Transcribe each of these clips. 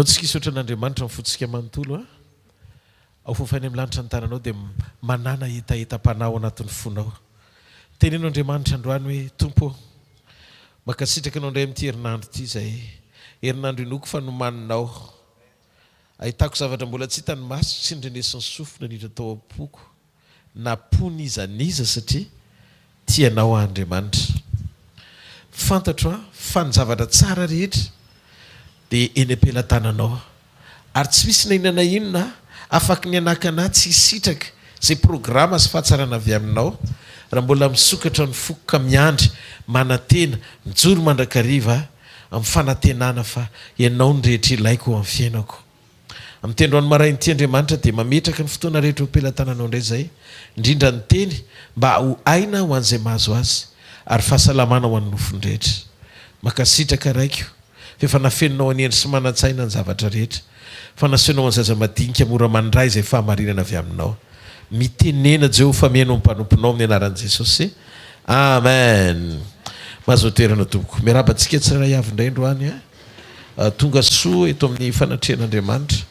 Tsika isotra n'Andriamanitra mifotsika manontolo ao fofany amin'ny lanitra ny tananao dia manana etaetam-panao anatin'ny fonao. Tenenao Andriamanitra androany hoe Tompo, makasitraka anao indray amin'ity herinandro ity izay herinandro inoko fa nomaninao. Ahitako zavatra mbola tsy hitany maso, tsy ndrenesiny sofina nidra tao am-poko. Naponizaniza satria tianao Andriamanitra. Fantatro fa ny zavatra tsara rehetra dia eny am-pelatananao. Ary tsy misy na inona na inona afaky ny anakana tsy hisitraka izay programa sy fahatsarana avy aminao raha mbola misokatra ny fokoka miandry manantena mijoro mandrakariva amin'ny fanantenana fa ianao ny rehetra ilaiko amin'ny fiainako. Amin'ny tendroany marain'ity Andriamanitra dia mametraka ny fotoana rehetra ho pelatananao indray izay, indrindra ny teny mba ho aina ho an'izay mahazo azy ary fahasalamana ho an'ny nofony rehetra. Makasitraka raiko fa nafenonao any endry sy manan-tsaina ny zavatra rehetra, fa nasenao any zaza madinika mora mandray izay fahamarinana avy aminao. Mitenena Jehovah mihaino mpanomponao amin'ny anaran'i Jesosy. Amen. Mahazo toerana tompoko. Miarabantsika tsiray avy indray androany tonga soa eto amin'ny fanatrehan'Andriamanitra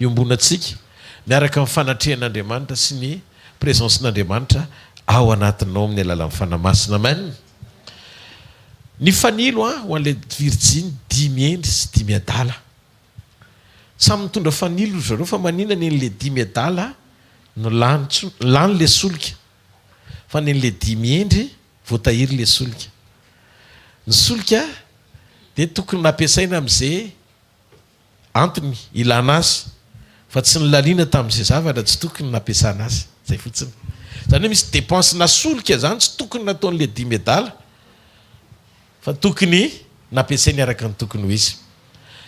iombonantsika miaraka amin'ny fanatrehan'Andriamanitra sy ny presencen'Andriamanitra ao anatinao amin'ny alalan'ny fanamasina. Amen. Ny fanilo ho an'ilay virjiny 10 endry sy 10 adala. Samy mitondra fanilo zareo fa maninona n'ilay 10 adala no lany le solika, fa n'ilay 10 endry voatahiry le solika. Ny solika dia tokony nampiasaina amin'izay antony ilana azy, fa tsy nylaliana tamin'izay zavatra tsy tokony nampiasana azy. Zay fotsiny. Zany hoe misy dépense na solika zany tsy tokony nataon'ilay 10 adala, fa tokony nampiasainy araka ny tokony ho izy.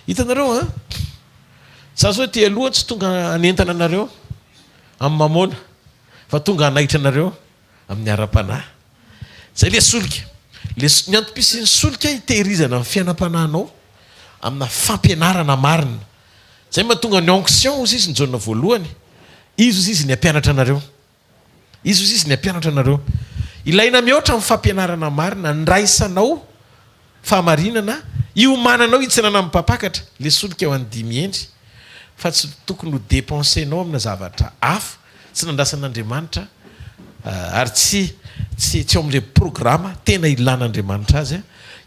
Hitanareo sa sao ty aloha tsy tonga anentana anareo amin'ny mamona, fa tonga anaitra anareo amin'ny ara-panahy. Zay le solika. Ny antom-pisin'ny solika hitehirizana amin'ny fiainam-panahinao amina fampianarana marina. Zay mahatonga ny onction ozy izy ny jaona voalohany. Izy ny ampianatra anareo. Izy ny ampianatra anareo. Ilaina mihoatra amin'ny fampianarana marina, ndraisanao fahamarinana, iomananao hitsanana amin'ny mpapakatra le solika eo an'ny 10 endry, fa tsy tokony ho dépensenao amina zavatra hafa, tsy nandrasan'Andriamanitra ary tsy eo amin'ilay programa tena ilan'Andriamanitra azy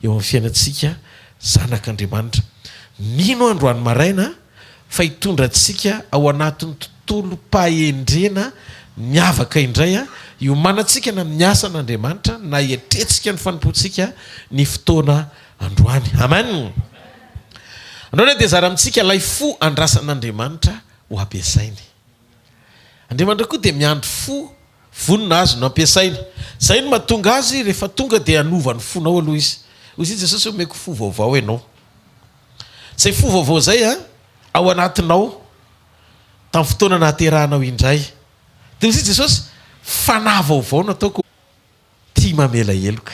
eo amin'ny fiainantsika zanak'Andriamanitra. Mino androany maraina fa hitondra antsika ao anatin'ny tontolo-pahendrena miavaka indray iomanantsika na amin'ny asan'Andriamanitra na hiatretsika ny fanompoantsika ny fotoana androany. Amen. Androany dia zara amintsika lay fo andrasan'Andriamanitra ho ampiasainy. Andriamanitra koa dia miandry fo vonina azy no ampiasainy. Zay no mahatonga azy rehefa tonga dia anova ny fonao aloha izy. Hoy izy Jesosy omeko fo vaovao ianao. Zay fo vaovao zay ao anatinao tamin'ny fotoana nahaterahanao indray. Dia hoy izy Jesosy fanahy vaovao nataoko tia mamela heloka.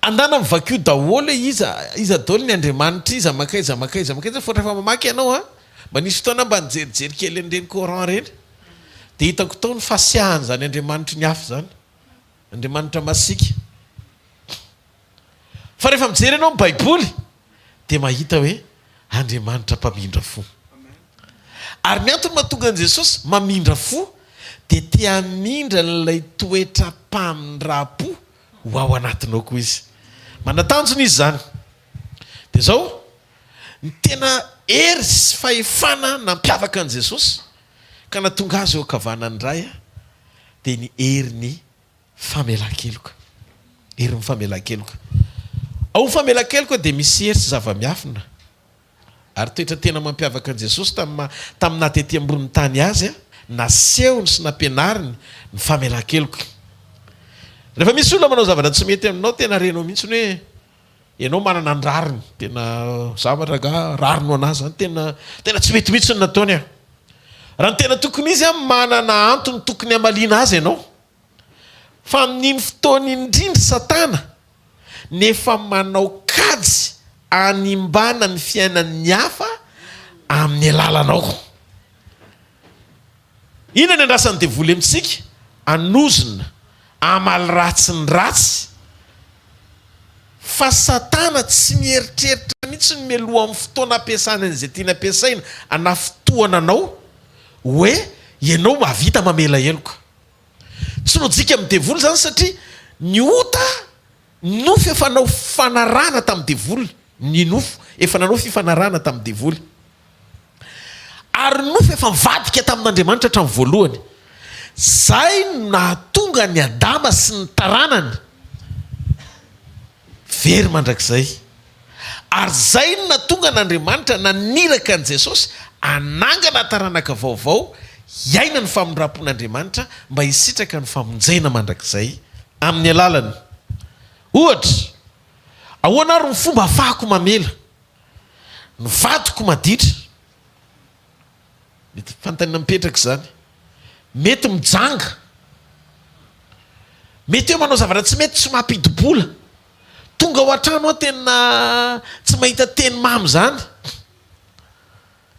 Andana mivakio daholo iza daholo ny Andriamanitra iza makaiza fôtra fa mamaky ianao mba nisy fotoana mba nijerijery kely an'ireny coran reny dia hitako tao ny fasiahany zany Andriamanitra ny hafa zany, Andriamanitra masika. Fa rehefa mijery ianao ny Baiboly dia mahita hoe Andriamanitra mpamindra fo. Ary ny antony mahatonga an' Jesosy mamindra fo dia tia hamindra n'ilay toetra mpamindrapo ho ao anatinao koa izy. Manatanjona izy zany. Dia zao ny tena hery sy fahefana nampiavaka an' Jesosy ka natonga azy eo akavanany ray dia ny herin'ny famelan-keloka. Herin'ny famelan-keloka. Ao famelan-keloka dia misy hery sy zava-miafina. Ary toetra tena mampiavaka an' Jesosy tamin'ny natetỳ ambony tany azy nasehony sy nampianariny ny famelan-keloka. Rehefa misy olona manao zavatra tsy mety aminao tena renao mihitsy hoe ianao manana ny rariny, tena zavatra rarino anazy zany tena tsy mety mihitsy ny nataony. Raha ny tena tokony izy manana antony tokony hamaliana azy ianao. Fa amin'iny fotoana indrindra Satana nefa manao kajy animbana ny fiainan'ny hafa amin'ny alalanao. Ina ny andrasany devoly amintsika? Anozona amaly ratsy ny ratsy. Fa Satana tsy mieritreritra mihitsy ny meloha amin'ny fotoana ampiasana an'izay tiana ampiasaina anafotoana anao hoe ianao mahavita mamela heloka. Tsy lojika amin'ny devoly zany satria ny ota nofo efa nanao fanarahana tamin'ny devoly, ny nofo efa nanao fifanarahana tamin'ny devoly. Ary nofo efa mivadika tamin'Andriamanitra hatramin'ny voalohany. Zay nahatonga ny Adama sy ny taranany very mandrakizay. Ary zay no natonga n'Andriamanitra naniraka an' Jesosy anangana taranaka vaovao iaina ny famondrapon'Andriamanitra mba hisitraka ny famonjena mandrakizay amin'ny alalany. Ohatra, ahoana ary ny fomba ahafahako mamela? Ny vadiko maditra. Mety fantanina mipetraka zany. Mety mijanga. Mety eo manao zavatra tsy mety, tsy mampidibola. Tonga ao an-trano tena tsy mahita teny mamy zany.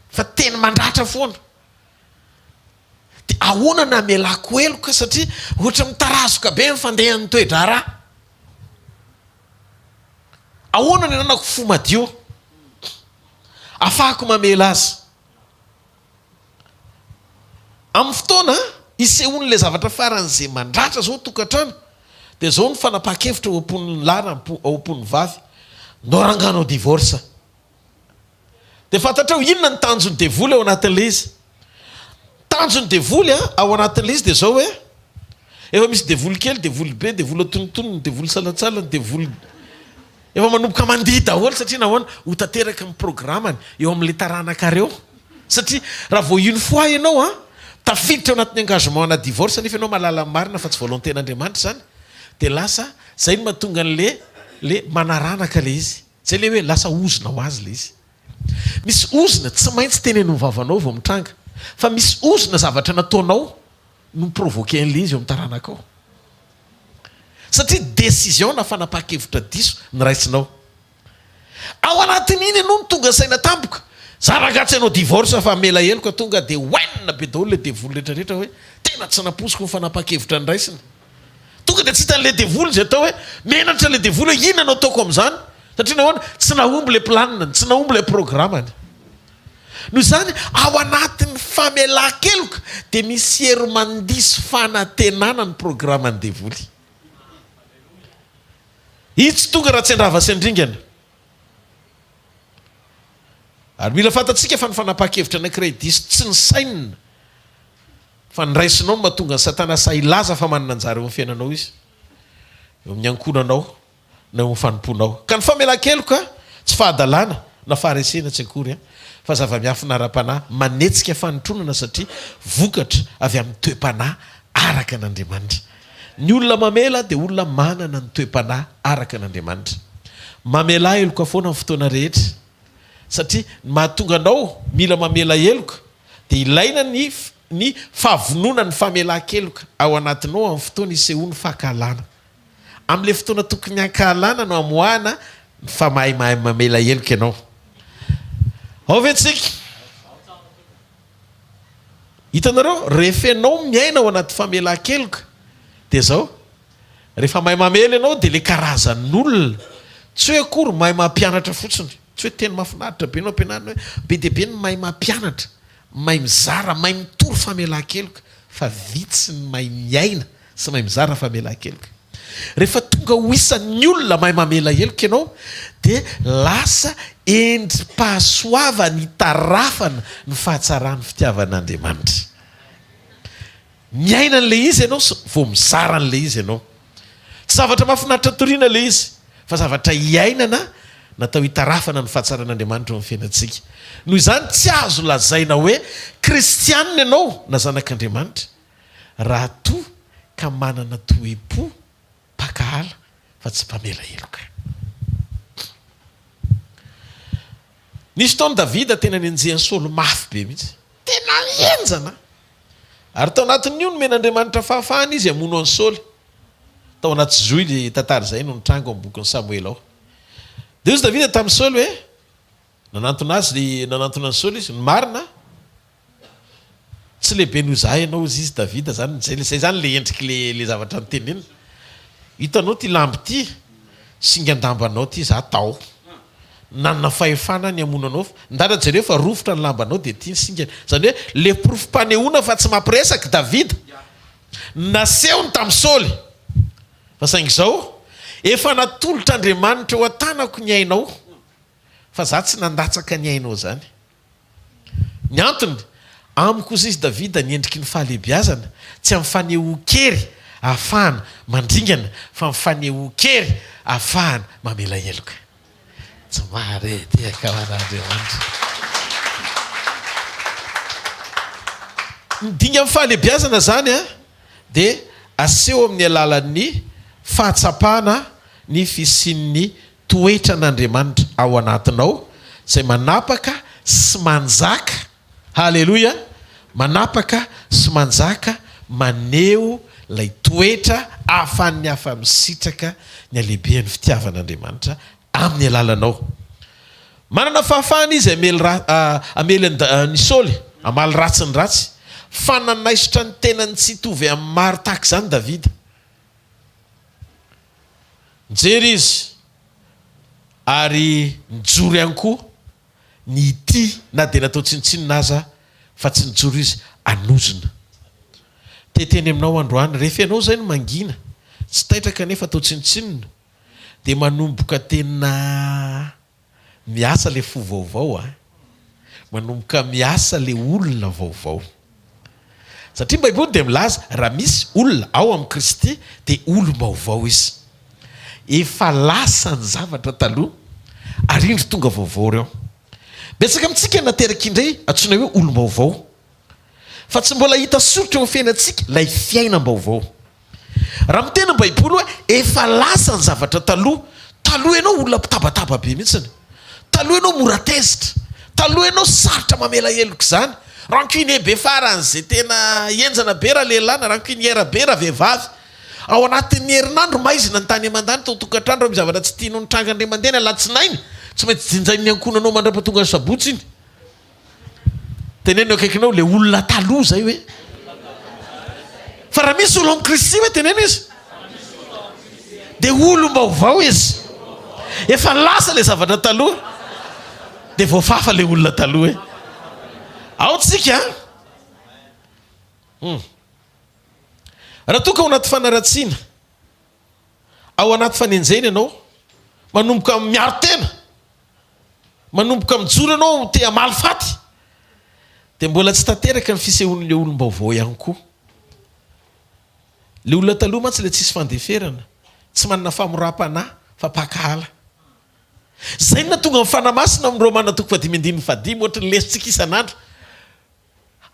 Fa teny mandratra foana. Dia ahoana na amelako heloka satria ohatra mitarazoka be mifandehan'ny toe-draharaha. Ahoana ny ananako fo madio afahako mamela azy. Amin'ny fotoana isehoan'ilay zavatra faran'izay mandratra zao tokantrano, dia zao ny fanapa-kevitra ao am-pon'ny lahy ao am-pon'ny vavy, no ranganao divorce. Dia fantatrao inona ny tanjon'ny devoly ao anatin'ilay izy? Tanjon'ny devoly ao anatin'ilay izy dia zao hoe efa misy devoly kely, devoly be, devoly atonontonony, devoly salatsalany, devoly efa manomboka mandihy daholo satria nahoana ho tanteraka amin'ny programany eo amin'ilay taranaka-reo. Satria raha vao une fois ianao tafiditra ao anatin'ny engagement ana divorce nefa ianao malala marina fa tsy volontén'Andriamanitra zany, dia lasa zay no mahatonga le manaranaka le izy. Zay le hoe lasa ozona ho azy le izy. Misy ozona tsy maintsy tenen'ny vavanao vao mitranga, fa misy ozona zavatra nataonao no miprovoquer an'le izy eo amin'ny taranakao. Satria décision na fanapa-kevitra diso ny raisinao. Ao anatin'iny ianao no tonga saina tampoka. Zaragatsy ianao divorce fa mela heloka tonga dia hoenina be daholo le devoly rehetrarehetra hoe tena tsy naposiko ny fanapa-kevitra ny raisiny. Tonga dia tsy hitan'le devoly zay atao hoe menatra le devoly hoe inona no ataoko amin'izany. Satria nahoana tsy nahomby le planiny, tsy nahomby le programany. Noho izany ao anatin'ny famelan-keloka dia misy hery mandiso fanantenana ny programan'ny devoly. Izy tsy tonga raha tsy andrava sy andringana. Ary mila fantatsika fa ny fanapa-kevitra anankiray diso tsy ny sainina fa ny raisinao no mahatonga ny satana sa ilaza fa manana anjara eo amin'ny fiainanao izy, eo amin'ny ankonanao na eo amin'ny fanomponao. Ka ny famelan-keloka tsy fahadalàna na faharesena tsy akory, fa zava-miafina ara-panahy manetsika fanotronana satria vokatra avy amin'ny toe-panahy araka n'Andriamanitra. Ny olona mamela dia olona manana ny toe-panahy araka n'Andriamanitra. Mamela heloka foana amin'ny fotoana rehetra satria mahatonga anao mila mamela heloka dia ilaina ny fahavonona ny famelan-keloka ao anatinao amin'ny fotoana isehoany fahakalana. Amin'ilay fotoana tokony hankahalana no amoahana ny famahimahay mamela heloka ianao. Ao ve tsika? Hitanareo, rehefa ianao miaina ao anaty famelan-keloka dia zao, rehefa mahay mamela ianao dia le karazan'olona tsy hoe akory mahay mampianatra fotsiny, tsy hoe teny mahafinaritra be nao ampianarina hoe be dia be ny mahay mampianatra, mahay mizara, mahay mitory famelan-keloka, fa vitsy ny mahay miaina sy mahay mizara famelan-keloka. Rehefa tonga ho isan'ny olona mahay mamela heloka ianao dia lasa endrim-pahasoavana hitarafana ny fahatsarany fitiavan'Andriamanitra. Miaina n'le izy ianao vao mizara n'le izy ianao. Tsy zavatra mahafinaritra toriana le izy, fa zavatra iainana natao hitarafana ny fahatsara'Andriamanitra eo amin'ny fiainantsika. Noho izany tsy azo lazaina hoe kristianina ianao na zanak'Andriamanitra raha toa ka manana toe-po pakahala fa tsy mpamela heloka. Nisy taony Davida tena nenjehany Saoly mafy be mihitsy, tena enjana. Ary tao anatin'ny io nomen'Andriamanitra fahafahana izy hamono an'i Saoly. Tao anaty zoy le tantara zay no nitrango amin'ny bokin'i Samuel ao. Dia izy Davida tamin'ny Saoly hoe nanantona an'i Saoly izy, ny marina tsy lehibe noho izahay ianao izy Davida zany, zay zany le endriky le zavatra nitenenina. Hitanao ty lamby ty, singan-dambanao ty za tao. nanana fahefana ny amonanao ndara jereo fa rofotra ny lambanao dia tia ny singana zany hoe le profim-panehoana fa tsy mampiresaka davida nasehony tamin'ny Saoly fa saingy izao efa natolotra Andriamanitra ho atanako ny ainao fa za tsy nandatsaka ny ainao zany. Ny antony amiko izy Davida niendriky ny fahalebiazana tsy amin'ny fanehoan-kery ahafahana mandringana fa mifanehoan-kery ahafahana mamela heloka. Tsy mare ty akavan'Andriamanitra. Midinga amin'ny fahalebiazana zany dia aseho amin'ny alalan'ny fahatsapana ny fisian'ny toetra n'Andriamanitra ao anatinao izay manapaka sy manjaka. Haleloia! Manapaka sy manjaka maneho lay toetra ahafahan'ny hafa misitraka ny alehiben'ny fitiavan'Andriamanitra amin'ny alalanao. Manana fahafahana izy amely ny Saoly amaly ratsy ny ratsy fa nanaisitra ny tenany tsy hitovy amin'ny maro tahaka izany Davida. Mijery izy ary nijoro ihany koa ny ity na dia natao tsinotsinona aza fa tsy nijoro izy anozona. Teteny aminao androany rehefa ianao zay no mangina tsy taitraka nefa atao tsinotsinona dia manomboka tena miasa le fo vaovao manomboka miasa le olona vaovao. Satria Baiboly dia milaza raha misy olona ao amin'ny Kristy dia olo-baovao izy. Efa lasa ny zavatra taloha ary indro tonga vaovao reo. Betsaka amintsika nateraka indray antsoina hoe olo-baovao fa tsy mbola hita soritra eo amin'ny fiainantsika lay fiainam-baovao. Raha miteny ny Baiboly hoe efa lasa ny zavatra taloha ianao olona mpitabataba be mihitsiny, taloha ianao mora tezitra, taloha ianao sarotra mamela heloka izany, rankine be faran'izay tena enjana be raha lehilahy na rankiniera be raha vehivavy. Ao anatin'ny herinandro maizina ny tany aman-dany tao tokantrano raha mizavatra tsy tianao ny tranga Andriamanitra mandeha alatsinainy tsy maintsy jinjain'ny ankonanao mandrapatonga ny sabotsy iny. Tenenino akaikinao le olona taloha zay hoe fa raha misy olo amin'ny Kristy hoe teneno izy dia olom-baovao izy. Efa lasa le zavatra taloha dia voafafa le olona taloha hoe ao tsika raha toka ao anaty fanaratsiana ao anaty fanenjena ianao manomboka miaro tena manomboka mijoro ianao te hamaly faty dia mbola tsy tanteraka ny fisehoan'le olom-baovao ihany koa. Le olona taloha mantsy le tsisy fandeferana tsy manana famoram-panahy fa pakahala. Zay no natonga amin'ny fanamasina amin'ny Romana 5:15 ohatra ny lesitsika isan'andro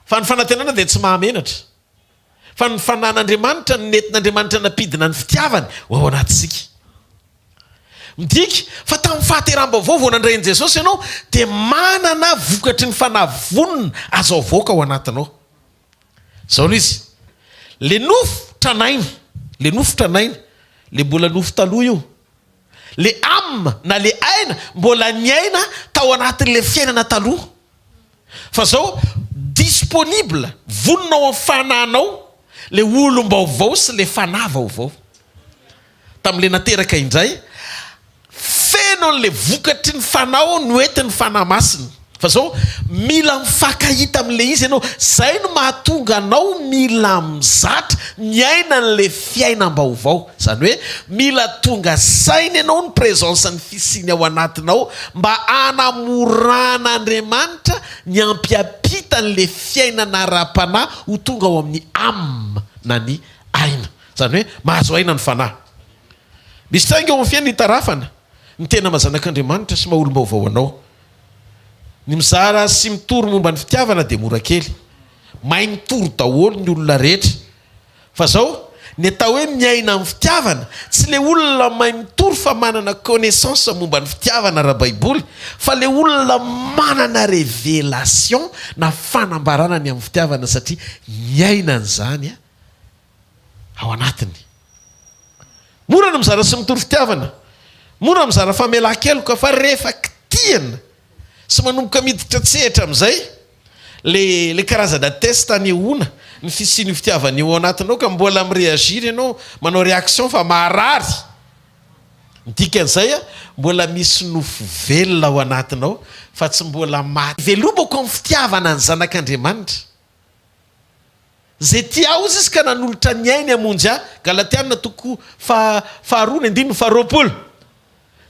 fa ny fanantenana dia tsy mahamenatra fa ny fanan'Andriamanitra ny netin'Andriamanitra napidina ny fitiavany ho ao anatsika. Midika fa tamin'ny fahateram-baovao vao nandrain'i Jesosy ianao dia manana vokatry ny fanavonina azo avoaka ao anatinao. Zao izy le nofo tranainy le mbola nofo taloha io, le amina na le aina mbola ny aina tao anatin'le fiainana taloha fa zao disponible vonina ao amin'ny fanahinao le olom-baovao sy le fanahy vaovao. Tamin'le nateraka indray feno n'le vokatry ny fanao no entin'ny fanahy masina fa zao mila mifankahita amin'le izy ianao. Zay no mahatonga anao mila mizatra miaina n'le fiainam-baovao, zany hoe mila tonga saina ianao ny présence ny fisiny ao anatinao mba anamoran'Andriamanitra ny ampiampita n'le fiainana ara-panahy ho tonga ao amin'ny âme na ny aina, zany hoe mahazo aina ny fanahy. Misy tainga ao amin'ny fiainana hitarafana ny tena mazanak'Andriamanitra sy maha-olom-baovao anao. Ny mizara sy mitory momba ny fitiavana dia mora kely, mahay mitory daholo ny olona rehetra fa zao ny atao hoe miaina amin'ny fitiavana tsy le olona mahay mitory fa manana connaissance momba ny fitiavana raha Baiboly fa le olona manana révélation na fanambarana ny amin'ny fitiavana satria miaina an'izany ao anatiny. Mora ny mizara sy mitory fitiavana, mora mizara famelan-keloka fa rehefa kitihana sy manomboka miditra tsehatra amin'izay le karazana testa anehoana ny fisiny fitiavana eo anatinao ka mbola mireagiry ianao manao réaction fa maharary Dikan'izay mbola misy nofo velona ao anatinao fa tsy mbola maty. Velomako amin'ny fitiavana ny zanak'Andriamanitra. Zay tia izy ka nanolotra ny ainy hamonjy ahy. Galatiana toko faharoa ny andininy faharoapolo.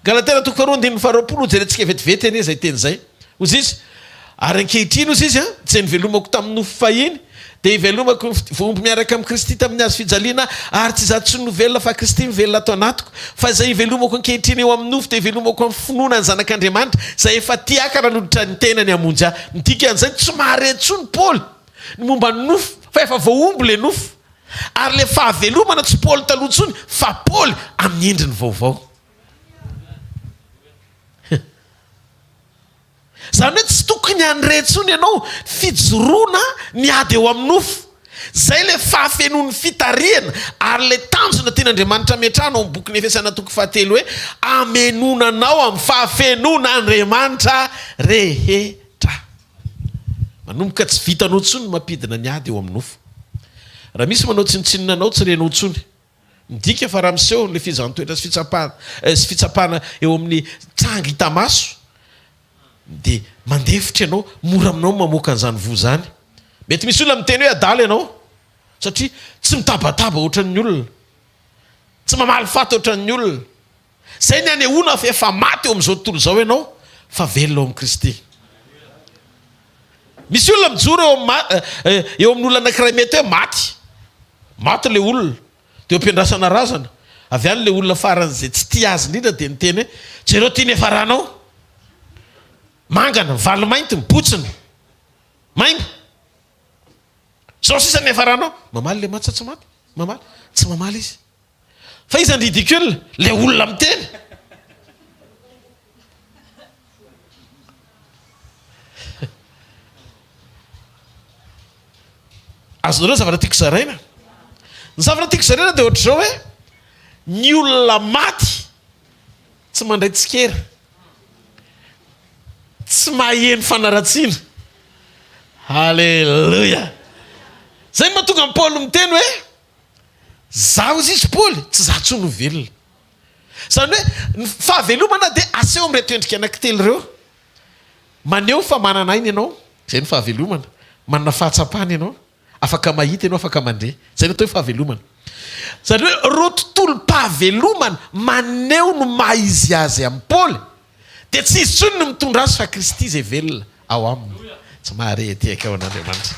Galatiana toko faharoa andininy faharoapolo jerentsika vetivety anie zay teny zay. Ozy izy ary ankehitriny ozy izy tsy nivelomako tamin'ny nofo fahiny dia ivelomako vohomby miaraka amin'ny Kristy tamin'ny hazo fijaliana ary tsy izato sy novelona fa Kristy mivelona ato anatiko fa izay ivelomako ankehitriny eo amin'ny nofo dia ivelomako amin'ny finoana ny zanak'Andriamanitra izay efa tiaka nanolotra ny tenany hamonjy ahy. Midika an'izay tsy mahare tsony Paoly ny momba ny nofo fa efa voaomby le nofo ary le fahavelomana tsy Paoly taloha tsony fa Paoly amin'ny endriny vaovao. Zany hoe tsy tokony handretsony ianao fijoroana miady eo amin'ny nofo. Zay le fahafenon'ny fitariana ary le tanjona tian'Andriamanitra metrahana ao amin'ny boky ny Efesana toko fahatelo hoe amenonanao amin'ny fahafenon'Andriamanitra rehetra. Manomboka tsy vitanao tsony mampidina miady eo amin'ny nofo. Raha misy manao tsinotsininanao tsy renao tsony. Midika fa raha miseho le fizantoetra sy fitsapana eo amin'ny trangy hitamaso dia mandefitra ianao mora aminao mamoaka an'izany vo zany. Mety misy olona miteny hoe adala ianao satria tsy mitabataba ohatran'ny olona, tsy mamaly faty ohatran'ny olona. Zay ny anehoana fa efa maty eo amin'izao tontolo izao ianao fa velona ao amin'ny Kristy. Misy olona mijoro eo amin'ny olona anankiray mety hoe maty le olona dia ampiandrasana razana avy any le olona faran'izay tsy tia azy indrindra dia niteny hoe jereo tia ny efa ranao mangana valo mainty mibotsiny maina zao sisa ny efa ranao mamaly le maty sa tsy maty mamaly tsy mamaly izy fa izy ny ridicule le olona miteny. Azonareo zavatra tiako zaraina. Ny zavatra tiako zaraina dia ohatra zao hoe ny olona maty tsy mandray tsikera, tsy maheno fanaratsiana. Halleluja. Zay mahatonga ny Paoly miteny hoe zaho izy Paoly tsy za tsony velona. Zany hoe ny fahavelomana dia aseho amin'ireto endrika anankitelo ireo. Maneho fa manana aina ianao, zay ny fahavelomana. Manana fahatsapana ianao, afaka mahita ianao, afaka mandre. Zay ny atao hoe fahavelomana. Zany hoe reo tontolo-pahavelomana maneho no maha izy azy amin'ny Paoly dia tsy izy tsony no mitondra azy fa Kristy izay velona ao aminy. Tsy maharety aika ao an'Andriamanitra.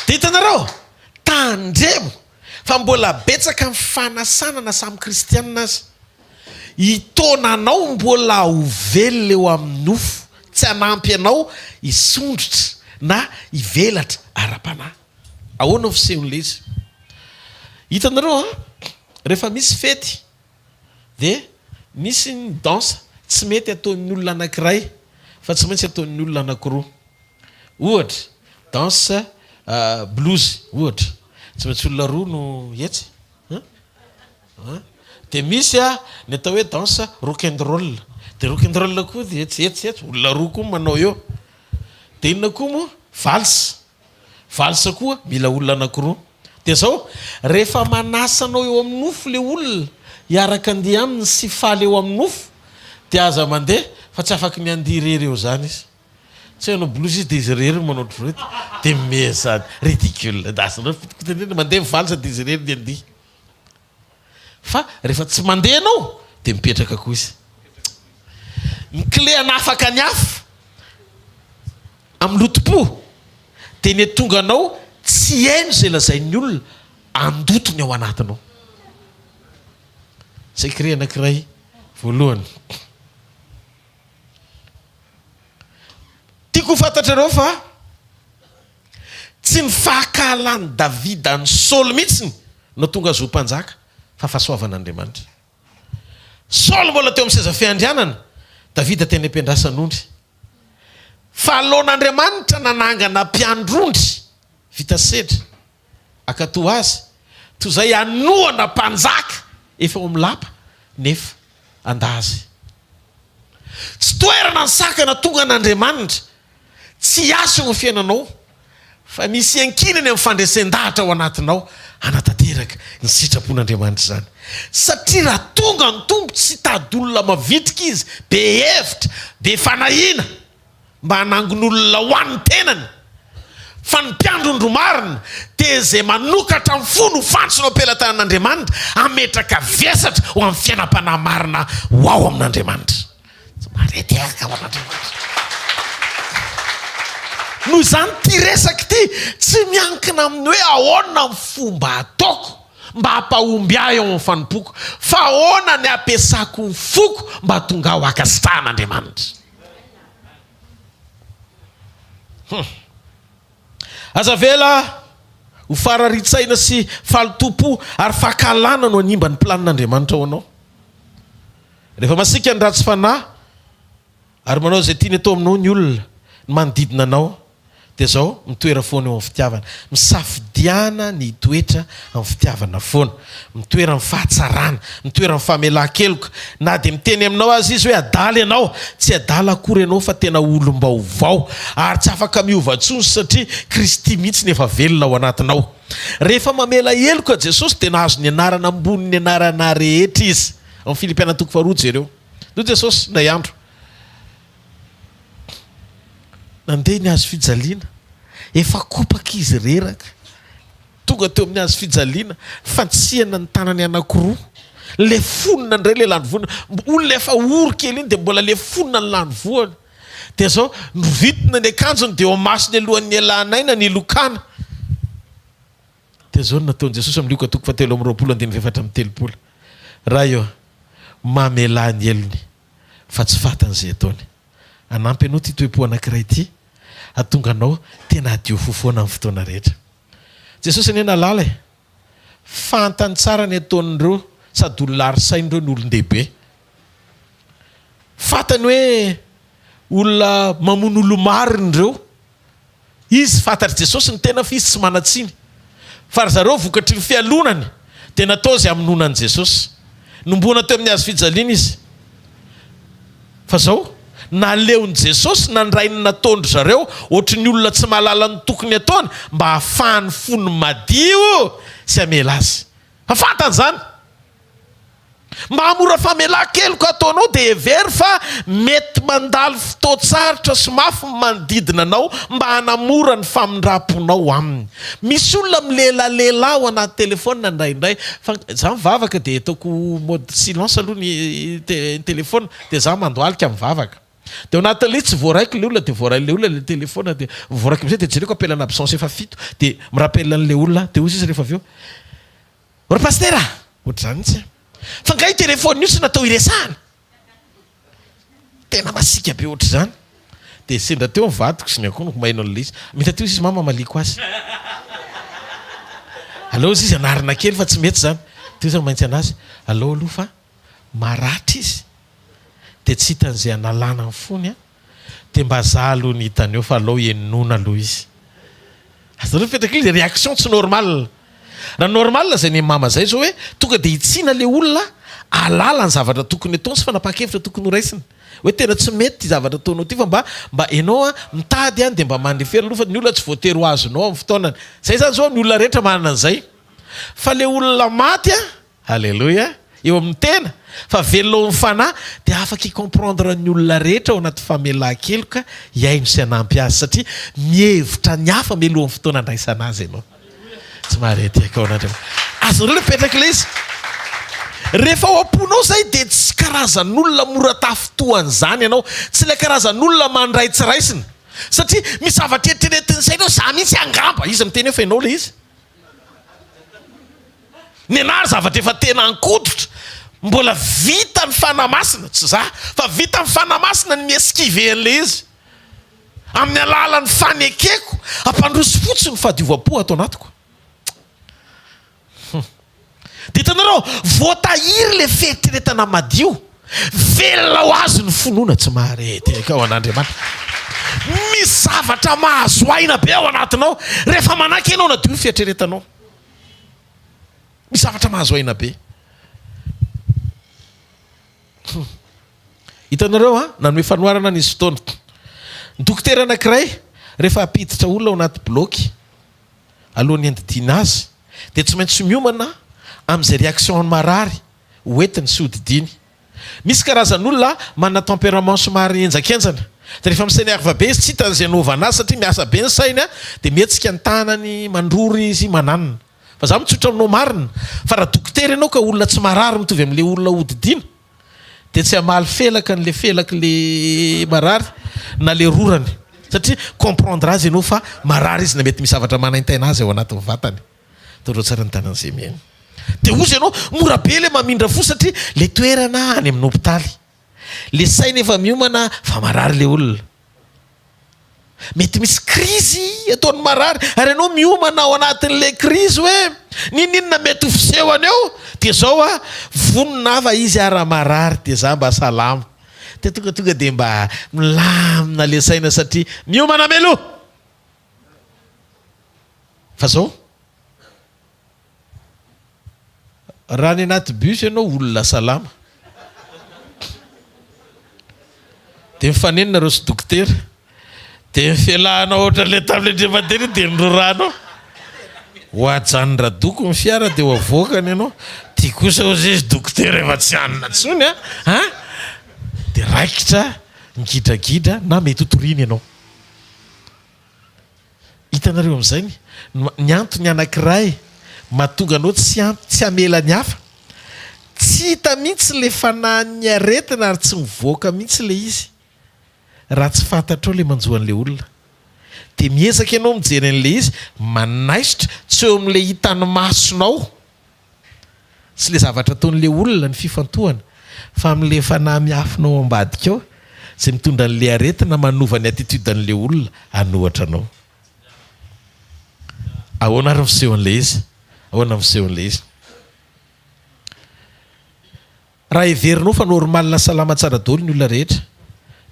Dia hitanareo tandremo fa mbola betsaka amin'ny fanasanana samy kristianina azy. Hitonanao mbola ho velona eo amin'ny nofo, tsy hanampy anao hisondrotra na hivelatra ara-panahy. Ahoana ny fisehon'ilay izy? Hitanareo rehefa misy fety dia misy ny dansa tsy mety ataon'ny olona anankiray fa tsy maintsy ataon'ny olona anankiroa. Ohatra dansa blues ohatra tsy maintsy olona roa no hetsy. Dia misy ny atao hoe dansa rock and roll. Dia rock and roll koa dia hetsy olona roa koa manao eo. Dia inona koa moa valsa koa mila olona anankiroa. Dia zao rehefa manasanao eo amin'ny nofo le olona hiaraka andeha aminy sy faly eo amin'ny nofo dia aza mandeha fa tsy afaka miandiha irery eo zany izy. Tsy hanao blues izy dia izy irery manao ohatr'irety dia me zany ridicule. Mandeha mivalsa dia izy irery dia andiha. Fa rehefa tsy mandeha anao dia mipetraka koa izy. Ny clé anafaka ny hafa amin'ny lotom-po dia ny tonga anao tsy haino izay lazain'ny olona andotony ao anatinao. Zay clé anankiray voalohany. Tiako fantatrareo fa tsy ny fahakalany Davida ny Saoly mihitsiny no tonga azo mpanjaka fa fahasoavan'Andriamanitra. Saoly mbola teo amin'ny seza fiandrianana, Davida teny ampiandrasan'ondry. Fa alohan'Andriamanitra nanangana mpiandrondry vita sedra akato azy toy izay anoana mpanjaka efa ao amin'ny lapa nefa andazy. Tsy toerana ny sakana tonga an'Andriamanitra tsy aso ny fiainanao fa misy ankinany amin'ny fandresen-dahatra ao anatinao anatanteraka ny sitrapon'Andriamanitra zany. Satria raha tonga ny tombo tsy tady olona mavitrika izy, be hevitra, be fanahina mba hanangon'olona ho an'ny tenany, fa ny mpiandro marina dia zay manokatra amin'ny fony ho fantsona am-pelantanan'Andriamanitra ametraka vesatra ho amin'ny fiainam-panahy marina ho ao amin'Andriamanitra. Maretaka ho an'Andriamanitra. Noho izany ty resaka ty tsy miankina amin'ny hoe ahoana ny fomba ataoko mba hampahomby ahy eo amin'ny fanompoko, fa ahoana ny ampiasako ny foko mba tonga ho akasitrahan'Andriamanitra. Aza vela ho fararitsaina sy falotompo ary fahakalana no hanimba ny planin'Andriamanitra ao anao. Rehefa masika ny ratsy fanahy ary manao izay tiany atao aminao ny olona ny manodidina anao, dia zao mitoera foana eo amin'ny fitiavana, misafidiana ny toetra amin'ny fitiavana foana, mitoera amin'ny fahatsarana, mitoera amin'ny famelan-keloka. Na dia miteny aminao azy izy hoe adaly ianao, tsy adaly akory ianao fa tena olom-baovao ary tsy afaka miova ntsony satria Kristy mihitsy nefa velona ao anatinao. Rehefa mamela heloka Jesosy dia nahazo ny anarana ambony ny anarana rehetra izy. Amin'ny Filipiana 4 jereo. No Jesosy nay andro nandeha ny hazo fijaliana, efa kopaka izy reraka, tonga teo amin'ny hazo fijaliana, fantsihana ny tanany anankiroa, le fonina indray le lany voana, olona efa ory kely iny dia mbola le fonina ny lany voana, dia zao novitina ny akanjony dia eo masony alohan'ny alanaina ny lokana. Dia zao nataon'i Jesosy amin'ny Luka 7:20-7. Raha io mamela ny elony fa tsy fatan'izay ataony. Anampy anao ty toe-po anankiray ity, atonga anao tena adio fofoana amin'ny fotoana rehetra. Jesosy anie nalala e, fantany tsara ny ataon'ireo sady olona arisain'ireo ny olon-dehibe. Fantany hoe olona mamono olo mariny ireo, izy fantatry Jesosy ny tena fa izy tsy manatsiny. Fa ry zareo vokatry ny fialonany dia natao izay hamononan'i Jesosy. Nombona teo amin'ny hazo fijaliana izy. Fa zao naleon'i Jesosy nandrainy nataondry zareo ohatry ny olona tsy mahalala ny tokony ataony mba hahafahany fony madio sy hamela azy. Hafantany zany. Mba hamora famelan-keloka ataonao dia hevery fa mety mandalo fotoan-tsarotra sy mafy manodidina anao mba hanamora ny famindramponao aminy. Misy olona milelalela ao anaty telefônina indraindray, fa za mivavaka dia ataoko mode silence aloha ny telefônina dia za mandoalika mivavaka. Dia ao anatin'ilay tsy voaraiky le olona dia voarainy le olona le telefônina dia voaraiky amizay dia jereko apelana absence efa 7 dia mirapelan'le olona dia ozy izy rehefa avy eo. Ora pastera, ohatr'izany mihitsy. Fa nga io telefôny io tsy natao iresahana. Tena masika be ohatr'izany. Dia sendra teo mivadiko sy ny akonoko maino an'ilay izy. Mitateo izy mama maliko azy. Allo izy anarina kely fa tsy mety zany. Teo izy maintsy anazy. Allo aloha fa maratra izy. Dia tsy hitan'izay analana ny fony a. Dia mba za aloha ny hitany eo fa allo enona aloha izy. Azareo fetaka ilay réaction tsy normal. Raha normal zay ny mama zay zao hoe tonga dia hitsina le olona alala ny zavatra tokony ataony sy fanapa-kevitra tokony ho raisiny. Hoe tena tsy mety zavatra ataonao ty fa mba enao a mitady any dia mba mandrefera aloha fa ny olona tsy voatery ho azonao amin'ny fotoanany. Zay zany zao ny olona rehetra manana an'izay. Fa le olona maty a, halleloia, eo amin'ny tena, fa velonao amin'ny fanahy dia afaka hikomprendre ny olona rehetra ao anaty famelan-keloka iaino sy hanampy azy satria mihevitra ny hafa mialohan'ny fotoana andraisana azy ianao. Tsy marety akao n'Andriamanitra. Azonareo mipetraka ilay izy. Rehefa ao am-ponao zay dia tsy karazan'olona mora tafotohan'izany ianao, tsy ilay karazan'olona mandray tsy raisiny. Satria misy zavatra eritreretin'ny sainao za mihitsy angamba, izy miteny hoe fa ianao ilay izy. Ny anary zavatra efa tena ankodotra, mbola vita ny fanamasina, tsy za, fa vita ny fanamasina ny mieskive an'ilay izy. Amin'ny alalan'ny fanekeko, ampandroso fotsiny fahadiovam-po atao anatiko. Dia hitanareo, voatahiry le feritreretana madio, velona ho azy ny fonona tsy marety akao an'Andriamanitra. Misy zavatra mahazo aina be ao anatinao rehefa manaky ianao nadio feritreretanao. Misy zavatra mahazo aina be. Hitanareo a, nanome fanoharana nisy fotoana. Ny dokotera anankiray rehefa apiditra olona ao anaty bloky alohan'ny andidina azy dia tsy maintsy miomana amin'izay réaction marary hoentiny sy hodidiny. Misy karazan'olona manana tempérament somary enjakenjana. Dia rehefa misainy arva be izy tsy hitan'izay anaovana azy satria miasa be ny sainy dia mihetsika ny tanany mandrory izy mananina. Fa za mitsotra aminao marina fa raha dokotera ianao ka olona tsy marary mitovy amin'ilay olona hodidina dia tsy hamaly felaka n'le felaka le marary na le rorany satria comprendre azy ianao fa marary izy na mety misy zavatra manaintaina azy ao anatin'ny vatany. Toro tsara ny tanan'izay miaina. Dia ozy ianao mora be le mamindra fo satria le toerana any amin'ny hôpitaly. Le saina efa miomana fa marary le olona. Mety misy krizy ataony marary ary ianao miomana ao anatin'le krizy hoe ninona mety ho fisehony eo dia zao vonona fa izy ara-marary dia za mba salama. Dia tonga dia mba milamina le saina satria miomana meloha. Fa zao raha ny anaty bus ianao olona salama dia mifanenina reo sy dokotera dia mifialahana ohatra le table ndremadely dia nirorano ho ajanona doko ny fiara dia ho avoakany ianao tia kosa ozy izy dokotera efa tsy anina tsony dia raikitra ngidragidra na mety hotoriana ianao. Hitanareo amin'izay ny antony anankiray mahatonga anao tsy hamela ny hafa, tsy hita mihitsy le fanahiny aretina ary tsy mivoaka mihitsy le izy raha tsy fantatrao le manjoan'le olona. Dia miezaka ianao mijery an'le izy manaisitra tsy eo amin'le hitany masonao sy le zavatra ataon'le olona ny fifantohana fa amin'le fanahy miafinao ambadika ao izay mitondra an'le aretina manova ny attitude-n'le olona anohatra anao. Ahoana ary fisehon'le izy? Ahoana fisehon'le izy? Raha heverinao fa normalina salama tsara daholo ny olona rehetra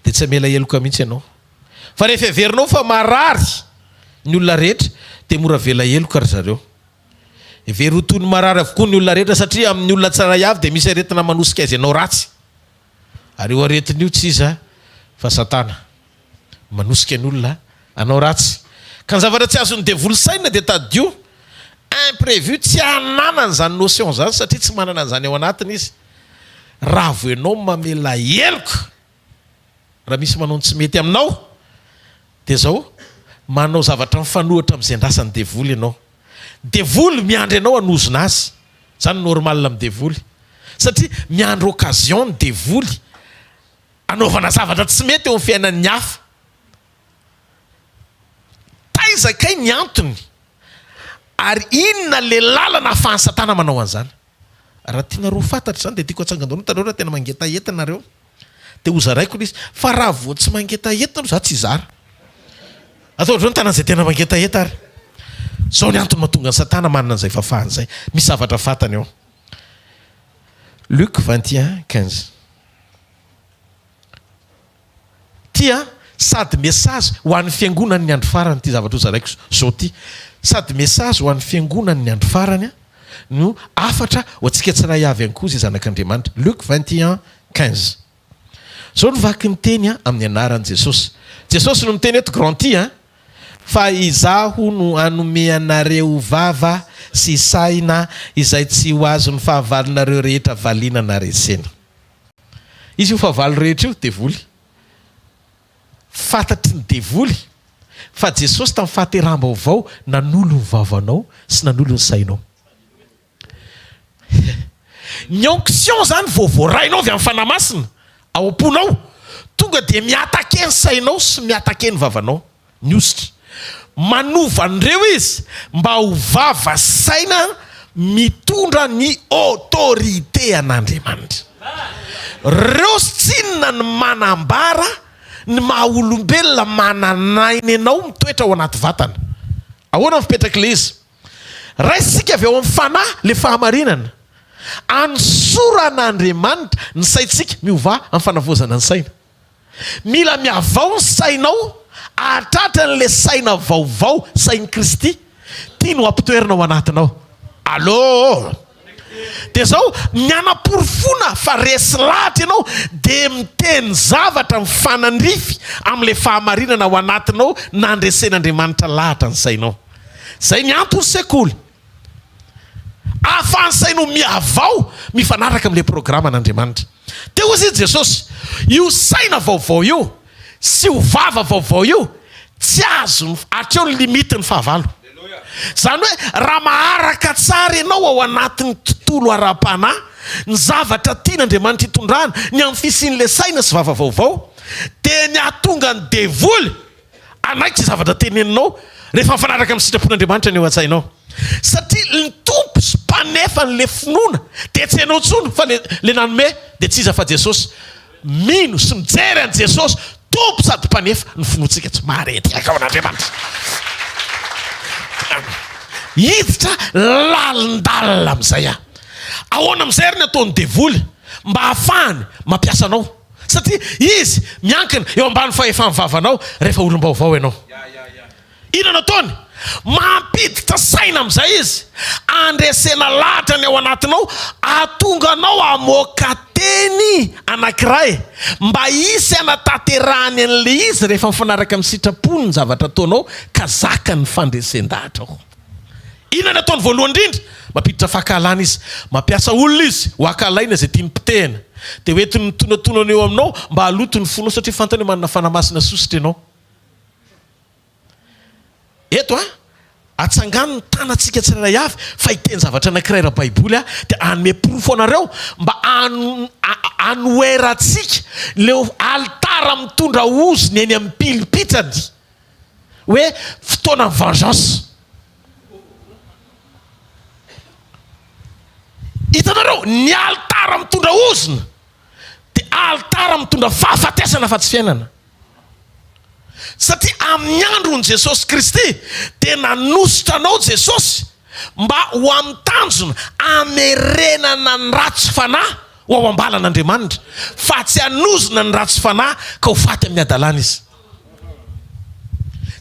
dia tsy hamela heloka mihitsy ianao. Fa rehefa heverinao fa marary ny olona rehetra dia mora vela heloka ry zareo. Hevery ho toy ny marary avokoa ny olona rehetra satria amin'ny olona tsara avy dia misy aretina manosika azy ianao ratsy. Ary io aretina io tsy iza fa satana manosika ny olona anao ratsy. Ka ny zavatra tsy azony devoly saina dia tadio imprévu tsy hananany zany notion zany satria tsy manana an'izany ao anatiny izy. Raha vo ianao mamela heloka raha misy manao tsy mety aminao dia zao manao zavatra mifanohatra amin'izay andrasan'ny devoly ianao. Devoly miandry ianao hanozona azy, zany normal amin'ny devoly satria miandry occasion ny devoly anaovana zavatra tsy mety eo amin'ny fiainan'ny hafa. Taizakay ny antony ary inona le lalana ahafahan'ny satana manao an'izany. Raha tiana roa fantatra zany dia tiako atsangan-dono tanao raha tena mangetaentana nareo dia ho zaraiko izy fa raha vo tsy mangetaentana za tsy zara ataotrao ny tanan'izay tena mangetaeta ary zao ny antony mahatonga ny satana manana an'izay fafahany zay. Misy zavatra fantany eo. Luc 21:15 tia sady message ho an'ny fiangonany ny andro farany. Ty zavatra ho zaraiko zao ty sady message ho an'ny fiangonany ny andro farany no afatra ho antsika tsiray avy ihany koa zay zanak'Andriamanitra. Luc 21:15 zao no vaky ny teny amin'ny anaran'i Jesosy. Jesosy no miteny eto granty fa izaho no anome anareo vava sy saina izay tsy ho azo ny fahavalonareo rehetra valiana na resena. Izy io fahavalo rehetra io devoly, fantatry ny devoly fa Jesosy tamin'ny fahateram-baovao nanolo ny vavanao sy nanolo ny sainao. Ny onction zany voavoarainao avy amin'ny fanahy masina ao am-ponao tonga dia miatake ny sainao sy miatake ny vavanao. Ny ositra manova an'ireo izy mba ho vava saina mitondra ny autorité an'Andriamanitra. Reo sy tsinona ny manambara ny maha olombelona mananainy ianao mitoetra ao anaty vatana. Ahoana mipetraka le izy? Raisika avy ao amin'ny fanahy le fahamarinana ansoran'Andriamanitra ny saintsika miova amin'ny fanavozana ny saina. Mila miavao ny sainao atratra n'le saina vaovao sain'i Kristy tia no ampitoerina ao anatinao. Allô? Dia zao mianam-porofona fa resy lahatra ianao dia miteny zavatra mifanandrify amin'le fahamarinana ao anatinao na andresen'Andriamanitra lahatra ny sainao. Zay ny antony sekoly. ahafahany sainao miavao mifanaraka amin'ilay programa an'Andriamanitra. Teo ozy izy Jesosy, io saina vaovao io sy ho vava vaovao io tsy azo hatreo ny limitiny fahavalo. Zany hoe raha maharaka tsara ianao ao anatin'ny tontolo ara-panahy ny zavatra tian'Andriamanitra hitondrana ny amin'ny fisian'ilay saina sy vava vaovao, dia ny ahatonga ny devoly anaiky sy zavatra teneninao rehefa mifanaraka amin'ny sitrapon'Andriamanitra ny eo an-tsainao. Satria ny tompo sy mpanefa n'le finoana dia tsy hainao intsony fa le nanome dia tsy iza fa Jesosy. Mino sy mijery an' Jesosy tompo sady mpanefa ny finoantsika tsy marety ao an'Andriamanitra. Hiditra lalindalina amin'izay a. Ahoana amin'izay ary ny ataony devoly mba hahafahany mampiasa anao. Satria izy miankina eo ambany fahefan'ny vavanao rehefa olom-baovao ianao. Inona ataony? Mampiditra saina amin'izay izy, andresena lahatra ny ao anatinao, ahatonga anao hamoaka teny anankiray mba hisy anatanterahany an'le izy rehefa mifanaraka amin'ny sitrapony ny zavatra ataonao ka zaka ny fandresen-dahatra ao. Inona ataony voalohany indrindra? Mampiditra fahakalana izy, mampiasa olona izy ho akalaina izay tiany pitehina, dia hoentiny mitonatoana eo aminao mba haloto ny fonao satria fantany manana fanamasina sositra ianao. Eto atsangano ny tanantsika tsirairay avy fa hiteny zavatra anankiray raha baiboly dia hanome porofo anareo mba hanoerantsika leo altara mitondra ozony eny amin'ny pilipitsany hoe fotoana vengeance. Hitanareo, ny altara mitondra ozona dia altara mitondra fahafatesana fa tsy fiainana. Satria amin'ny andron' Jesosy Kristy dia nanositra anao Jesosy mba ho amin'ny tanjona amerenana ny ratsy fanahy ho ao ambalan'Andriamanitra, fa tsy hanozona ny ratsy fanahy ka ho faty amin'ny adalana izy.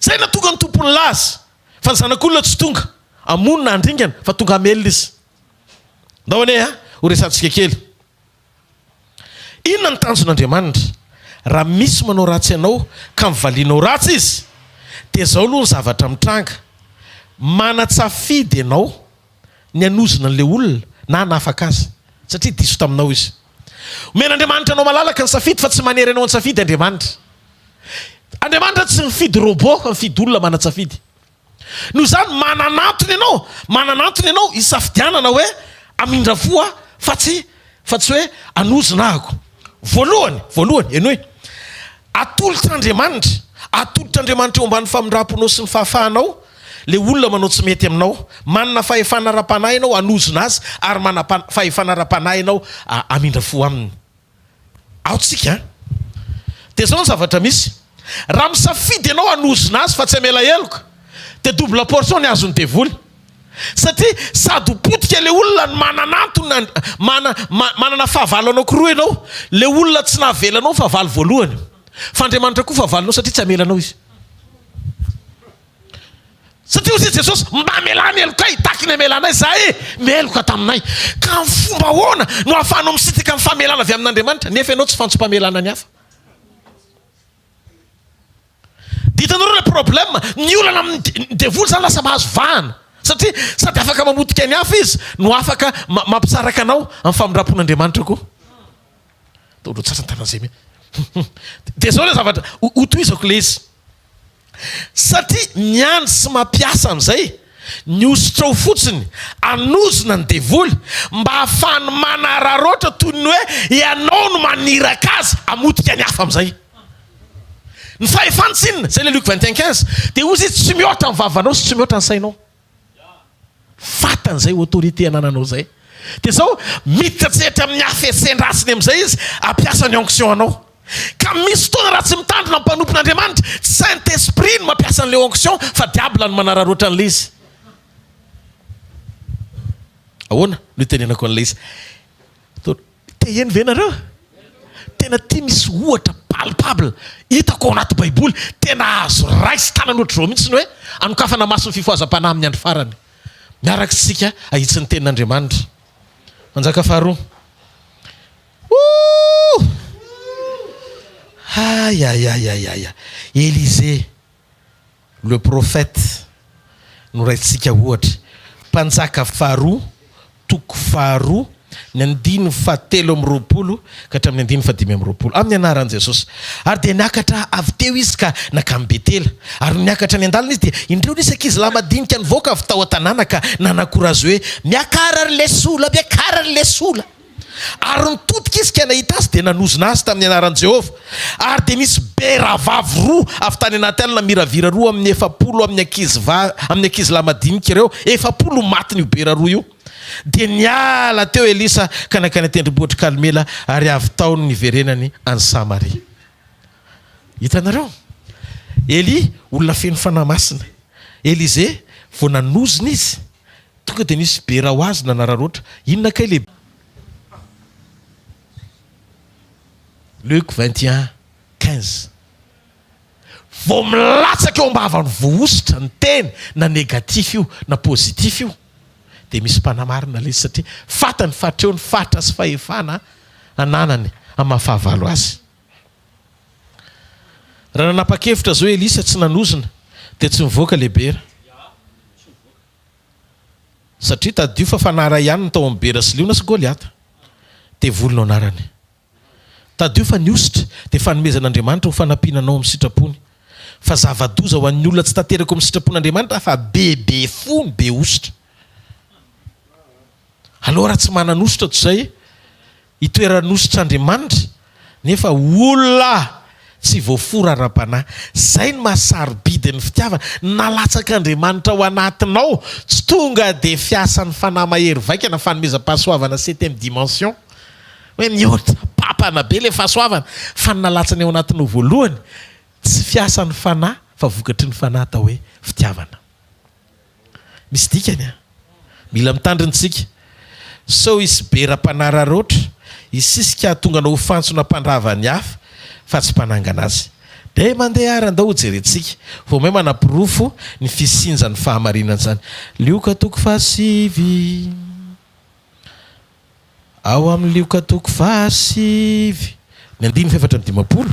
Zay na tonga ny tompony laza fa ny zanak'olona tsy tonga amonina andringana fa tonga amelona izy. Ndao ane ho resantsika kely. Inona ny tanjon'Andriamanitra? Raha misy manao ratsy ianao ka mivalianao ratsy izy, dia zao aloha ny zavatra mitranga. Manatsafidy ianao ny hanozona an'ilay olona na hanafaka azy satria diso taminao izy. Omen'Andriamanitra anao malalaka ny safidy fa tsy manery anao ny safidy Andriamanitra. Andriamanitra tsy mifidy robot fa mifidy olona manatsafidy. Noho izany mananantony ianao hisafidianana hoe amindra voa fa tsy hoe hanozona ahako. Voalohany eny hoe atolotra Andriamanitra eo ambany famindramponao sy ny fahafahanao le olona manao tsy mety aminao, manana fahefana ra-panahy ianao hanozona azy ary manana fahefana ra-panahy ianao amindra fo aminy. Ao tsika dia zao ny zavatra misy. Raha misafidy ianao hanozona azy fa tsy hamela heloka dia double portion ny azony devoly. Satria sady potika le olona ny mananantony manana fahavalo anankiroa ianao. Le olona tsy nahavelanao fahavalo voalohany, fa Andriamanitra koa fahavalonao satria tsy hamelanao izy. Satria ozy Jesosy mba melany elokay taky ny hamelanay zahay meloka taminay. Ka ny fomba hoana no ahafahanao misitrika amin'ny fahamelana avy amin'Andriamanitra nefa ianao tsy fantso-pamelana ny hafa. Ditanareo le problème, ny olana amin'ny devoly zany lasa mahazo vahana. Satria sady afaka mamotika ny hafa izy no afaka mampisaraka anao amin'ny famindrampon'Andriamanitra koa. Tao tsara ny tanan'izay me. Dia zao le zavatra hotohizako le izy. Satria miandry sy mampiasa amin'izay ny ositra ho fotsiny hanozona ny devoly mba hahafahany manararoatra toy ny hoe ianao no maniraka azy hamotika ny hafa amin'izay. Ny fahefansinina zay le Luc 21:15 dia ozy izy tsy mihoatra ny vavanao sy tsy mihoatra ny sainao. Fatan'izay autorité anananao zay. Dia zao mitatsetra amin'ny afesendrasiny amin'izay izy ampiasa ny onction anao. Ka misy fotoana raha tsy mitandrina amin'ny mpanompon'Andriamanitra, Saint-Esprit no mampiasa an'ilay onction fa diable no manararoatra an'ilay izy. Ahoana no tenenako an'ilay izy? Te eny ve nareo? Tena tia misy ohatra palpable hitako ao anaty baiboly tena azo raisy tanana ohatr'izao mihitsy ny hoe anokafana maso ny fifohazam-panahy amin'ny andro farany. Miaraka sika ahitsy ny tenin'Andriamanitra. Manjaka faharoa. Aïe. Élisée, le prophète, nous restons à Mpanjaka faharoa toko faharoa ny andiny fahatelo amby roapolo ka hatramin'ny andiny fadimy amby roapolo amin'ny anaran'i Jesosy. Ary dia niakatra avy teo izy ka nakamy Betela. Ary niakatra ny andalina izy dia indreo nisy ankizilahy madinika nivoaka avy tao an-tanàna ka nanakora azy hoe miakara ary le sola, miakara ary le sola. Ary nitodika izy ka nahita azy dia nanozona azy tamin'ny anaran'i Jehovah. Ary dia nisy beravavy roa avy tany anaty alina miravira roa amin'ny 70 amin'ny ankizilahy madinika ireo 70 maty n'io bera roa io. Dia niala teo Elisa ka nakany tendrombohitra Karimela ary avy tao niverenany any Samaria. Hitanareo? Eli olona feno fanahy masina. Elize vao nanozona izy tonga dia nisy bera ho azy nanararoatra. Inona kay le Luc 21:15. Vao milatsaka eo ambavany voositra ny teny na negatif io na positif io dia misy mpanamarina le satria fatany fatreo ny fatra sy fahefana ananany amafahavalo azy. Raha nanapa-kevitra zao Elisa tsy nanozona dia tsy mivoaka le bera. Satria tadio fa fanara ihany ny tao amin'ny bera sy liona sy Goliata dia volona anarany. Tadio fa niositra dia fanomezan'Andriamanitra ho fanampinanao amin'ny sitrapony. Fa zava-doza ho an'ny olona tsy tanteraka amin'ny sitrapon'Andriamanitra fa bebe fony be ositra. Alora raha tsy mananositra toy izay itoeranositra Andriamanitra nefa olona tsy voafora ara-panahy. Zay ny mahasarobidy ny fitiavana. Nalatsaka Andriamanitra ao anatinao tsy tonga dia fiasan'ny fanahy mahery vaika na fanomezam-pahasoavana 7e dimension. Hoe mihoatra papana be le fahasoavana fa nalatsany ao anatinao voalohany tsy fiasan'ny fanahy fa vokatry ny fanahy atao hoe fitiavana. Misy dikany a. Mila mitandrintsika. So isy beram-panararoatra isisika tonga anao ho fantsona mpandravany hafa fa tsy mpanangana azy. Dia mandeha aran-dao jerentsika vao may manapirofo ny fisinjan'ny fahamarinana zany. Lioka toko 5 ao amin'ny lioka toko 5 ny 9:7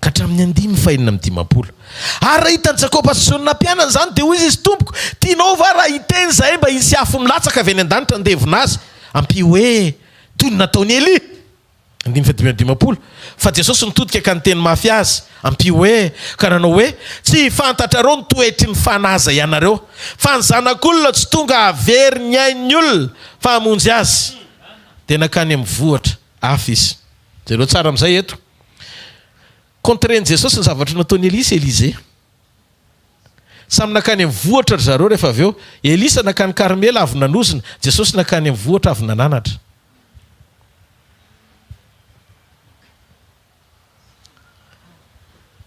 ka hatramin'ny 9:4. Ary raha hitan'ny Jakoba sy Jona nampianany zany dia hoy izy tompoko tianao va raha hiteny zahay mba hisy afo milatsaka avy any an-danitra andevina azy ampy hoe toy ny nataony Eli. 9:5. Fa Jesosy nitodika ka niteny mafy azy ampy hoe ka nanao hoe tsy fantatrareo ny toetry ny fanaza ianareo fa ny zanak'olona tsy tonga avery ny ain'ny olona fa hamonjy azy. Dia nakany amin'ny vohatra hafa izy. Jereo tsara amin'izay eto. Contraire Jesosy ny zavatra nataony Elisa Elize. Samy nakany amin'ny vohatra zareo rehefa avy eo. Elisa nakany Karimela avy nanozona, Jesosy nakany amin'ny vohatra avy nananatra.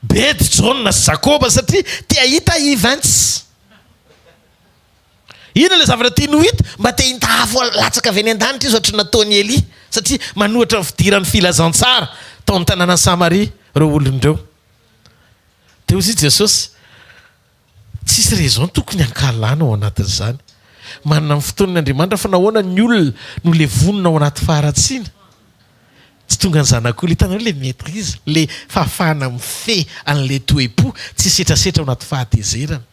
Bedy Jona sy Jakoba satria tia hita ivantsy. Ina le zavatra tiany hita mba te hita afo latsaka avy any an-danitra izy ohatra nataony Eli satria manohatra ny fidiran'ny filazantsara tao amin'ny tanàna Samaria reo olon'ireo. Teo izy Jesosy tsisy raison tokony hankalana ao anatin'izany. Manana ny fotoan'Andriamanitra fa nahoana ny olona no le vonona ao anaty faharatsiana. Tsy tonga ny zanak'olona hitanao le maîtrise, le fahafahana mifehy an'le toe-po tsy setrasetra ao anaty fahatezerana.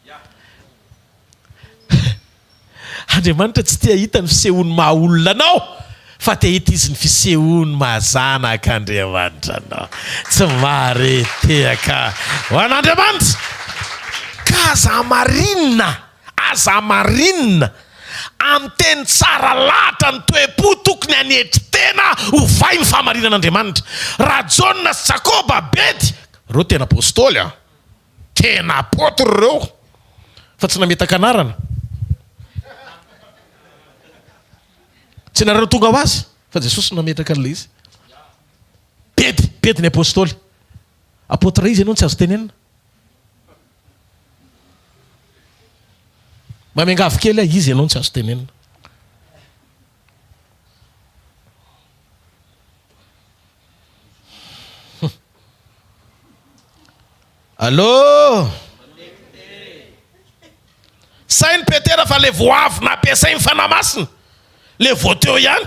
Andriamanitra tsy tia hita ny fisehoany maha olona anao fa tia hita izy ny fisehoany mahazanaka Andriamanitra anao. Tsy maharetehaka ho an'Andriamanitra. Ka aza marinina amin'ny teny tsara lahatra ny toe-po tokony hanetry tena ho vai ny fahamarinan'Andriamanitra. Raha Jona sy Jakoba bedy reo tena apôstôly a. Tena apôtry reo fa tsy nametaka anarana. Tsy nareo tonga ho azy fa Jesosy nametraka an'ilay izy. Bedy ny apôstôly. Apôtra izy ianao tsy azo tenenina. Mamiangavy kely izy ianao tsy azo tenenina. Allô? Sainy Petera fa le voavy nampiasainy fanahy masina. Le voateo ihany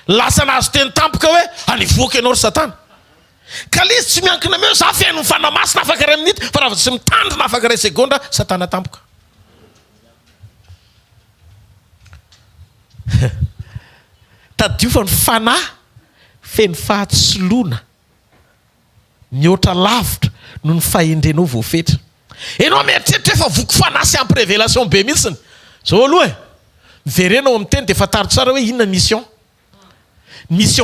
lasa nahazo teny tampoka hoe anivoaka ianao ry Satana. Ka le izy tsy miankina meo za fiaino ny fanahy masina afaka iray minitra fa raha tsy mitandrina afaka iray segondra Satana tampoka. tadiofa ny fanahy feny fahatsoloana mihoatra lavitra no ny fahendrenao voafetra. Enao mieritreritra efa voky fanahy sy ampy révélation be mihitsiny zao aloha e miverenao amin'ny teny dia fataro tsara hoe inona mission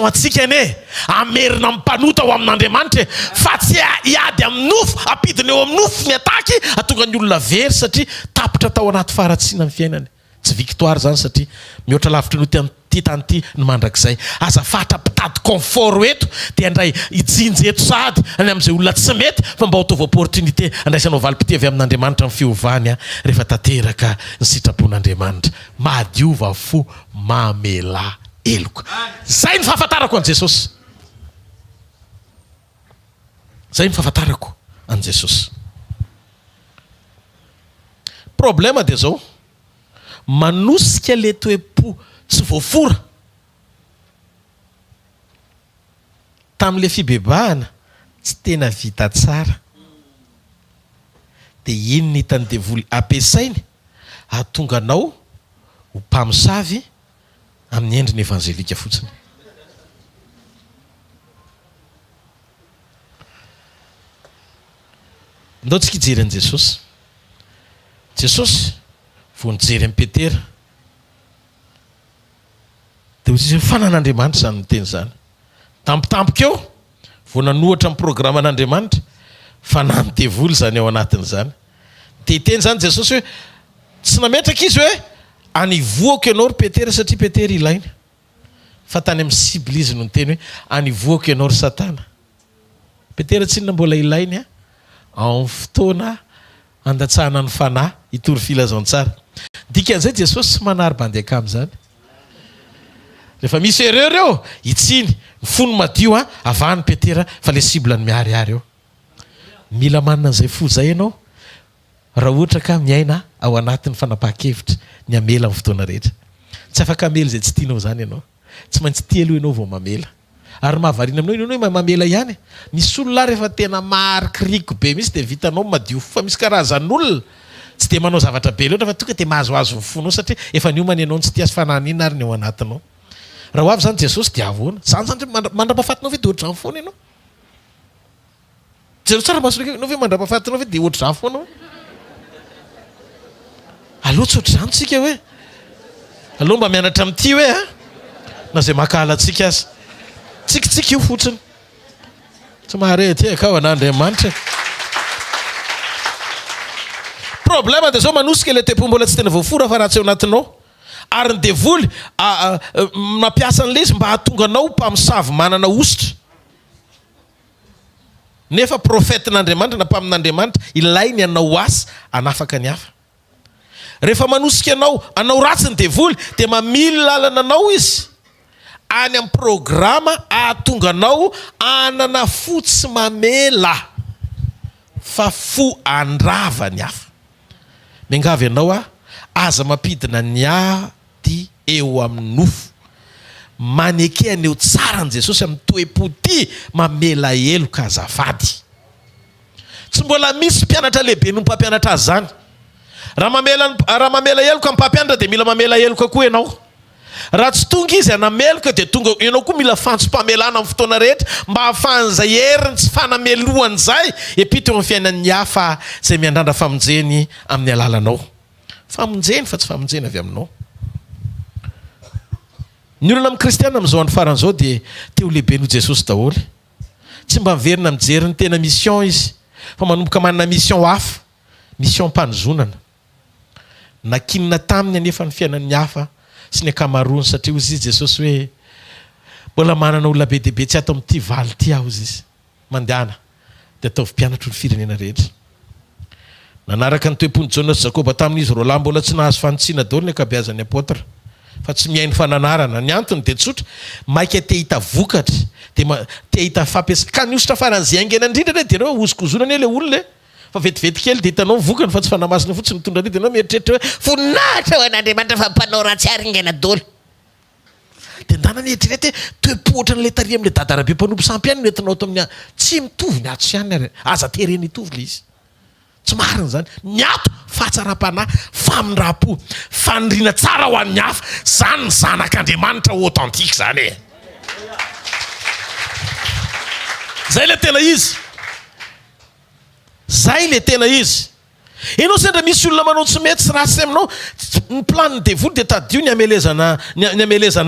atsika ane amerina mpanota ao amin'Andriamanitra fa tsy hiady amin'ny nofo apidina eo amin'ny nofo ny ataky atonga ny olona very satria tapitra tao anaty faratsiana amin'ny fiainany. Tsy victoire zany satria mihoatra lavitra no ty tany ty ny mandrakizay azafatra mpitady confort eto dia andray ijinjy eto sady any amin'izay olona tsy mety fa mba ataovy opportunité andraisanao valim-pitevy amin'Andriamanitra ny fiovany rehefa tanteraka ny sitrapon'Andriamanitra mahadiova fo mamela eloko. Zay ny fahafantarako an Jesosy. Zay ny fahafantarako an Jesosy. Problema dia zao manosika le toe-po tsy voafora tamin'le fibebahana tsy tena vita tsara dia iny ny hitany devoly ampiasainy ahatonga anao ho mpamosavy amin'ny endriny evanjelika fotsiny. Ndao tsika hijery an Jesosy. Jesosy vao nijery amin'ny Petera dia hozy fanan'Andriamanitra zany miteny zany. Tampotampoka eo vao nanohatra amin'ny programan'Andriamanitra fanany devoly zany ao anatin'izany. Dia hiteny zany Jesosy hoe tsy nametraka izy hoe anivoako ianao ry Petera satria Petera ilaina. Fa tany amin'ny cible izy no niteny hoe anivoako ianao ry Satana. Petera tsy inona mbola ilainy amin'ny fotoana andatsahana ny fanahy hitory filazantsara. Dikan'izay Jesosy tsy manary-bandeka amin'izany. Rehefa misy erreur eo itsiny ny fony madio avahany Petera fa le cible ny miharihary eo. Mila manana an'izay fo zay ianao raha ohatra ka miaina ao anatin'ny fanapahan-kevitra ny amela amin'ny fotoana rehetra. Tsy afaka amela zay tsy tianao zany ianao. Tsy maintsy tia aloha ianao vao mamela. Ary mahavarina aminao ianao hoe mamela ihany. Misy olona rehefa tena marikiriko be misy dia vitanao madio fa misy karazan'olona tsy dia manao zavatra be loatra fa tonga dia mahazoazo ny fonao satria efa niomana ianao tsy tia sy fananina ary ny ao anatinao. Raha ho avy zany Jesosy dia ahoana? Zany zany mandra-pahafatinao ve dia ohatr'izany foana ianao? Jero tsara masonao ianao ve mandra-pahafatinao ve dia ohatr'izany foana? Aloha tsy ohatr'izany tsika hoe aloha mba mianatra amin'ity hoe na zay makalatsika azy tsikitsiky io fotsiny tsy maharety ka ao an'Andriamanitra. Problema dia zao manosika le te-po mbola tsy tena voafora fa raha tsy ao anatinao ary ny devoly mampiasa an'le izy mba hahatonga anao mpamosavy manana ositra. Nefa profetin'Andriamanitra na mpamin'Andriamanitra ilainy anao asa anafaka ny hafa. Rehefa manosika anao ratsy ny devoly dia mamily lalana anao izy any amin'ny programa ahatonga anao anana fo tsy mamela fa fo andrava ny hafa. Miangavy ianao aza mampidina ny ady eo amin'ny nofo manekehany eo tsara ny Jesosy amin'ny toe-poti mamela eloka azafady. Tsy mbola misy mpianatra lehibe no mpampianatra azy zany. Raha mamela eloka amin'ny mpampianatra dia mila mamela eloka koa ianao. Raha tsy tonga izy anameloka dia tonga ianao koa mila fantso-pamelana amin'ny fotoana rehetra mba hahafahan'izay heriny tsy fanamelohan' izay epita eo amin'ny fiainan'ny hafa izay miandrandra famonjeny amin'ny alalanao. Famonjeny fa tsy famonjeny avy aminao. Ny olona amin'ny kristianina amin'izao andro faran'izao dia teo lehibe noho Jesosy daholo. Tsy mba miverina mijery ny tena mission izy fa manomboka manana mission hafa, mission mpanozonana. Nakinina taminy anefa ny fiainan'ny hafa sy ny akamaroany satria hozy izy Jesosy hoe mbola manana olona be dehibe tsy atao amin'ity valy ity aho hozy izy mandehana dia ataovy mpianatra ny firenena rehetra. Nanaraka ny toe-pony Jaona sy Jakoba tamin'izy roa lahy mbola tsy nahazo fanotsiana daholo ny ankabeazan'ny apôtra fa tsy mihaino fananarana. Ny antony dia tsotra maika te hita vokatra dia te hita fampiasa ka niositra faran'izay aingana indrindra dia reo ozikozonany ilay olona fa vetivety kely dia hitanao vokany fa tsy fanamasina fotsiny mitondra ny ianao mieritreritra hoe voninahitra ho an'Andriamanitra fa mpanao ratsy ary ingana daholo. Dia ndana mieritrerety toe-pohatra n'ilay taria amin'ilay dadarabe mpanompo sampy ihany no entinao ato amin'ny tsy mitovy ny atso ihany ary aza tereny hitovy le izy. tsy marina zany ny ato fahatsara-panahy famindrapo fanirina tsara ho an'ny hafa zany ny zanak'Andriamanitra authentique zany e zay le tena izy zay le tena izy ianao sendra misy olona manao tsy mety sy ratsy aminao ny planiny devoly de tadio ny amelezana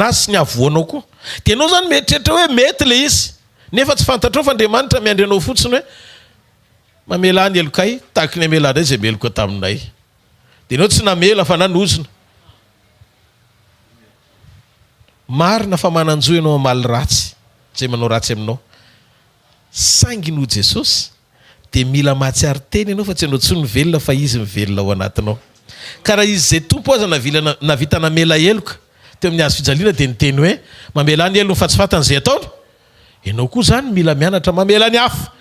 azy sy ny avoanao koa de ianao zany mieritreritra hoe mety le izy nefa tsy fantatrao fa Andriamanitra miandry anao fotsiny hoe mamela ny elokay tahaky ny amelanay zay meloka taminay de ianao tsy namela fa nanozona marina fa mananjo ianao amaly ratsy zay manao ratsy aminao sainginao Jesosy de mila mahatsiary teny ianao fa tsy anao tsy mivelona fa izy mivelona ao anatinao karaha izy zay tompo aza navita namela eloka teo amin'ny azo fijaliana de niteny hoe mamela ny elony fa tsy fatany zay ataony ianao koa zany mila mianatra mamela ny hafa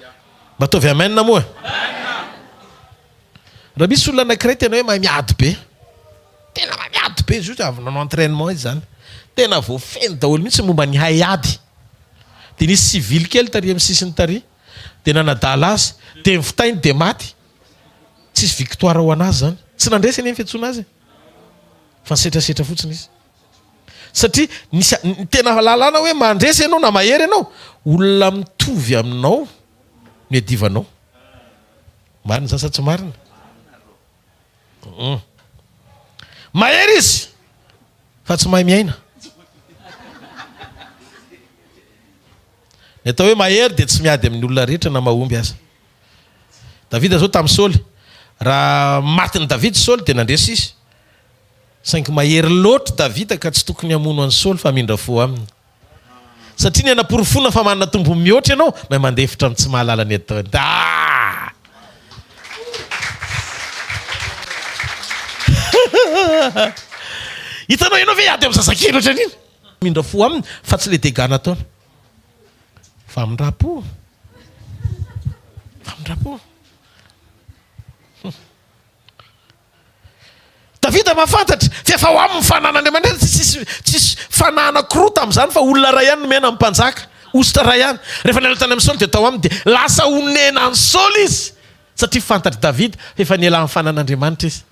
mba ataovy amainina moa raha misy olona anankiray tena hoe mamiady be tena mamiady be izy io avy nanao entraînement izy zany tena voafeny daholo mihitsy momba ny hay ady de nisy civil kely tary amin'ny sisiny tary de nanadala azy de mivitainy de maty tsisy victoire ho anazy zany tsy nandresy eny fiantsoana azy fa nisetrasetra fotsiny izy satria nisy tena lalàna hoe mandresy ianao na mahery ianao olona mitovy aminao ny adivanao marina zany sa tsy marina mahery izy fa tsy mahay miaina ny atao hoe mahery de tsy miady amin'ny olona rehetra na mahomby aza Davida zao tamin'ny Saoly raha matiny Davida Saoly de nandresy izy saingy mahery loatra Davida ka tsy tokony hamono an'ny Saoly fa mindra fo aminy satria ny anaporofona fa manana tombo mihoatra ianao mahay mandefitra amin'ny tsy mahalala ny atao hitanao ianao ve ady amin'ny zazakely oatra an'iny mindra fo aminy fa tsy le dégâts nataony famindrapo Davida mahafantatra fa efa ho amin'ny fanan'Andriamanitra tsisy fanana koroa tamin'izany fa olona ray ihany nomena amin'ny mpanjaka ositra ray ihany rehefa niala tany amin'ny Saoly de tao aminy de lasa onena ny Saoly izy satria fantatra Davida efa niala amin'ny fanan'Andriamanitra izy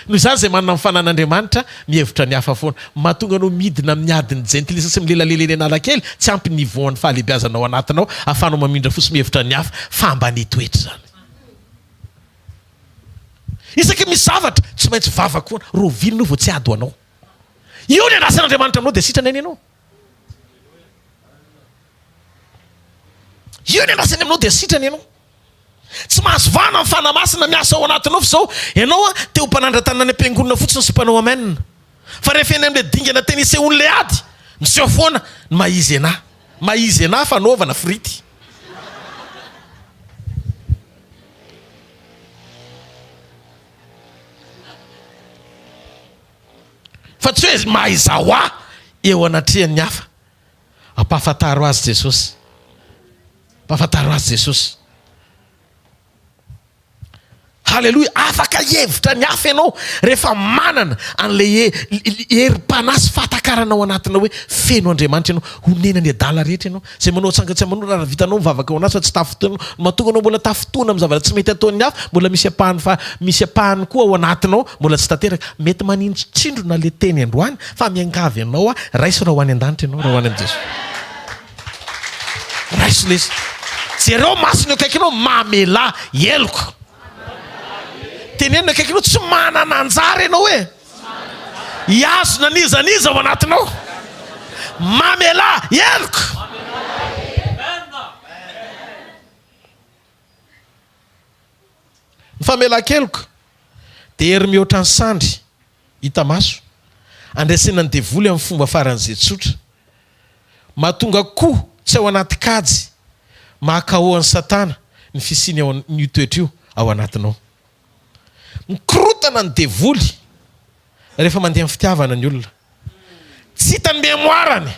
noho izany zay manana amin'ny fanan'Andriamanitra mihevitra ny hafa foana mahatonga anao midina amin'ny adiny gentilisa sy milelaleleny analakely tsy ampy nivoan'ny fahalebiazanao anatinao ahafanao mamindra fosy mihevitra ny hafa fa mba ny toetra zany isaky misy zavatra tsy maintsy vavakoa rovilonao vao tsy ady ho anao io ny anasan'Andriamanitra aminao de sitrany any ianao io ny anasany aminao de sitrany ianao tsy mahazo vana amin'ny fanamasina miasa ao anatinao fa zao ianao a teo mpanandra-tanana any am-piangonana fotsiny sy mpanao amainina fa rehefa eny amin'le dingana teny isehon'le ady miseho foana ny mahizy anahy fanaovana frity fa tsy hoe mahizahoa eo anatrehan'ny hafa ampahafantaro azy Jesosy Halleluja afaka hevitra ny hafa ianao rehefa manana an'le herim-panasy fatakaranao anatinao hoe feno Andriamanitra ianao honena ny adala rehetra ianao zay manao tsangatsy manao raha vitanao mivavaka ao anazy fa tsy tafotoana mahatonga anao mbola tafotoana amin'ny zavatra tsy mety ataon'ny hafa mbola misy apahany koa ao anatinao mbola tsy tanteraka mety manindrotsindrona le teny androany fa miangavy ianao a raiso raha ho any an-danitra ianao raha ho any an' Jesosy raiso lesy jereo masony akaiky ianao mamela eloko tenenina akaiky ianao tsy manana anjara ianao hoe iazo nanizaniza ao anatinao mamela eloko famelak'eloko de hery mihoatra ny sandry hita maso andraisena ny devoly amin'ny fomba faran'izay tsotra mahatonga koa tsy ao anaty kajy mahakahoan'ny Satana ny fisiny ny toetra io ao anatinao mikorotana ny devoly rehefa mandeha amin'ny fitiavana ny olona tsy hitany mémoirany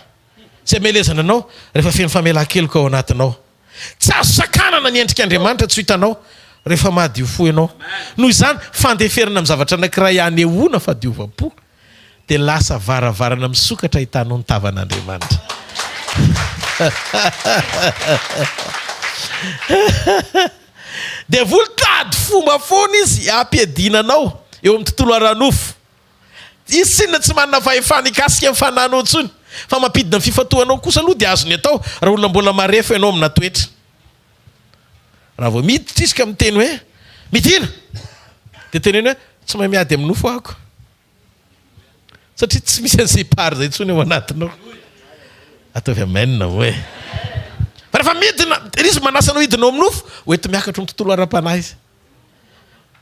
zay melezana anao rehefa feno famelan-keloka ao anatinao tsy azo sakanana ny endrik'Andriamanitra tsy hitanao rehefa mahadio fo ianao noho izany fandeferana amin'ny zavatra anankiray anehoana fahadiovampo de lasa varavarana misokatra hitanao ny tavan'Andriamanitra dia volotady fomba foana izy ampiadinanao eo amin'ny tontolo aranofo. Izy sinona tsy manana fahefana ikasika amin'ny fananao intsony fa mampidina ny fifatoanao kosa aloha dia azony atao raha olona mbola marefa ianao amina toetra. Raha vao miditra isika miteny hoe midina dia teneny hoe tsy mahay miady amin'ny nofo ahako satria tsy misy an'izay pary zay intsony eo anatinao. Ataovy amenna hoe fa rehefa midina izy manasanao hidinao amin'ny nofo hoety miakatra amin'ny tontolo ara-panahy izy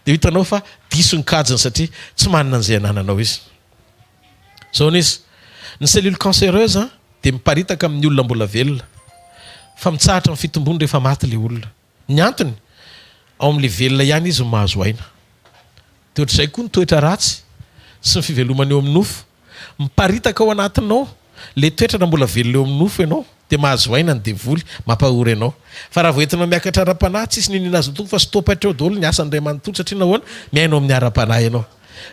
dia hitanao fa diso ny kajiny satria tsy manana an'izay anananao izy. Zao n'izy ny cellule cancéreuse dia miparitaka amin'ny olona mbola velona fa mitsahatra amin'ny fitombony rehefa maty ilay olona. Ny antony ao amin'ilay velona ihany izy mahazo aina. Dia ohatr'izay koa ny toetra ratsy sy ny fivelomana eo amin'ny nofo miparitaka ao anatinao le toetra na mbola velona eo amin'ny nofo ianao dia mahazo aina ny devoly mampahory ianao. Fa raha voentinao miakatra ara-panahy tsy isy ninina azo toko fa stopatra eo daholo ny asan'Andray manontolo satria nahoana miainao amin'ny ara-panahy ianao.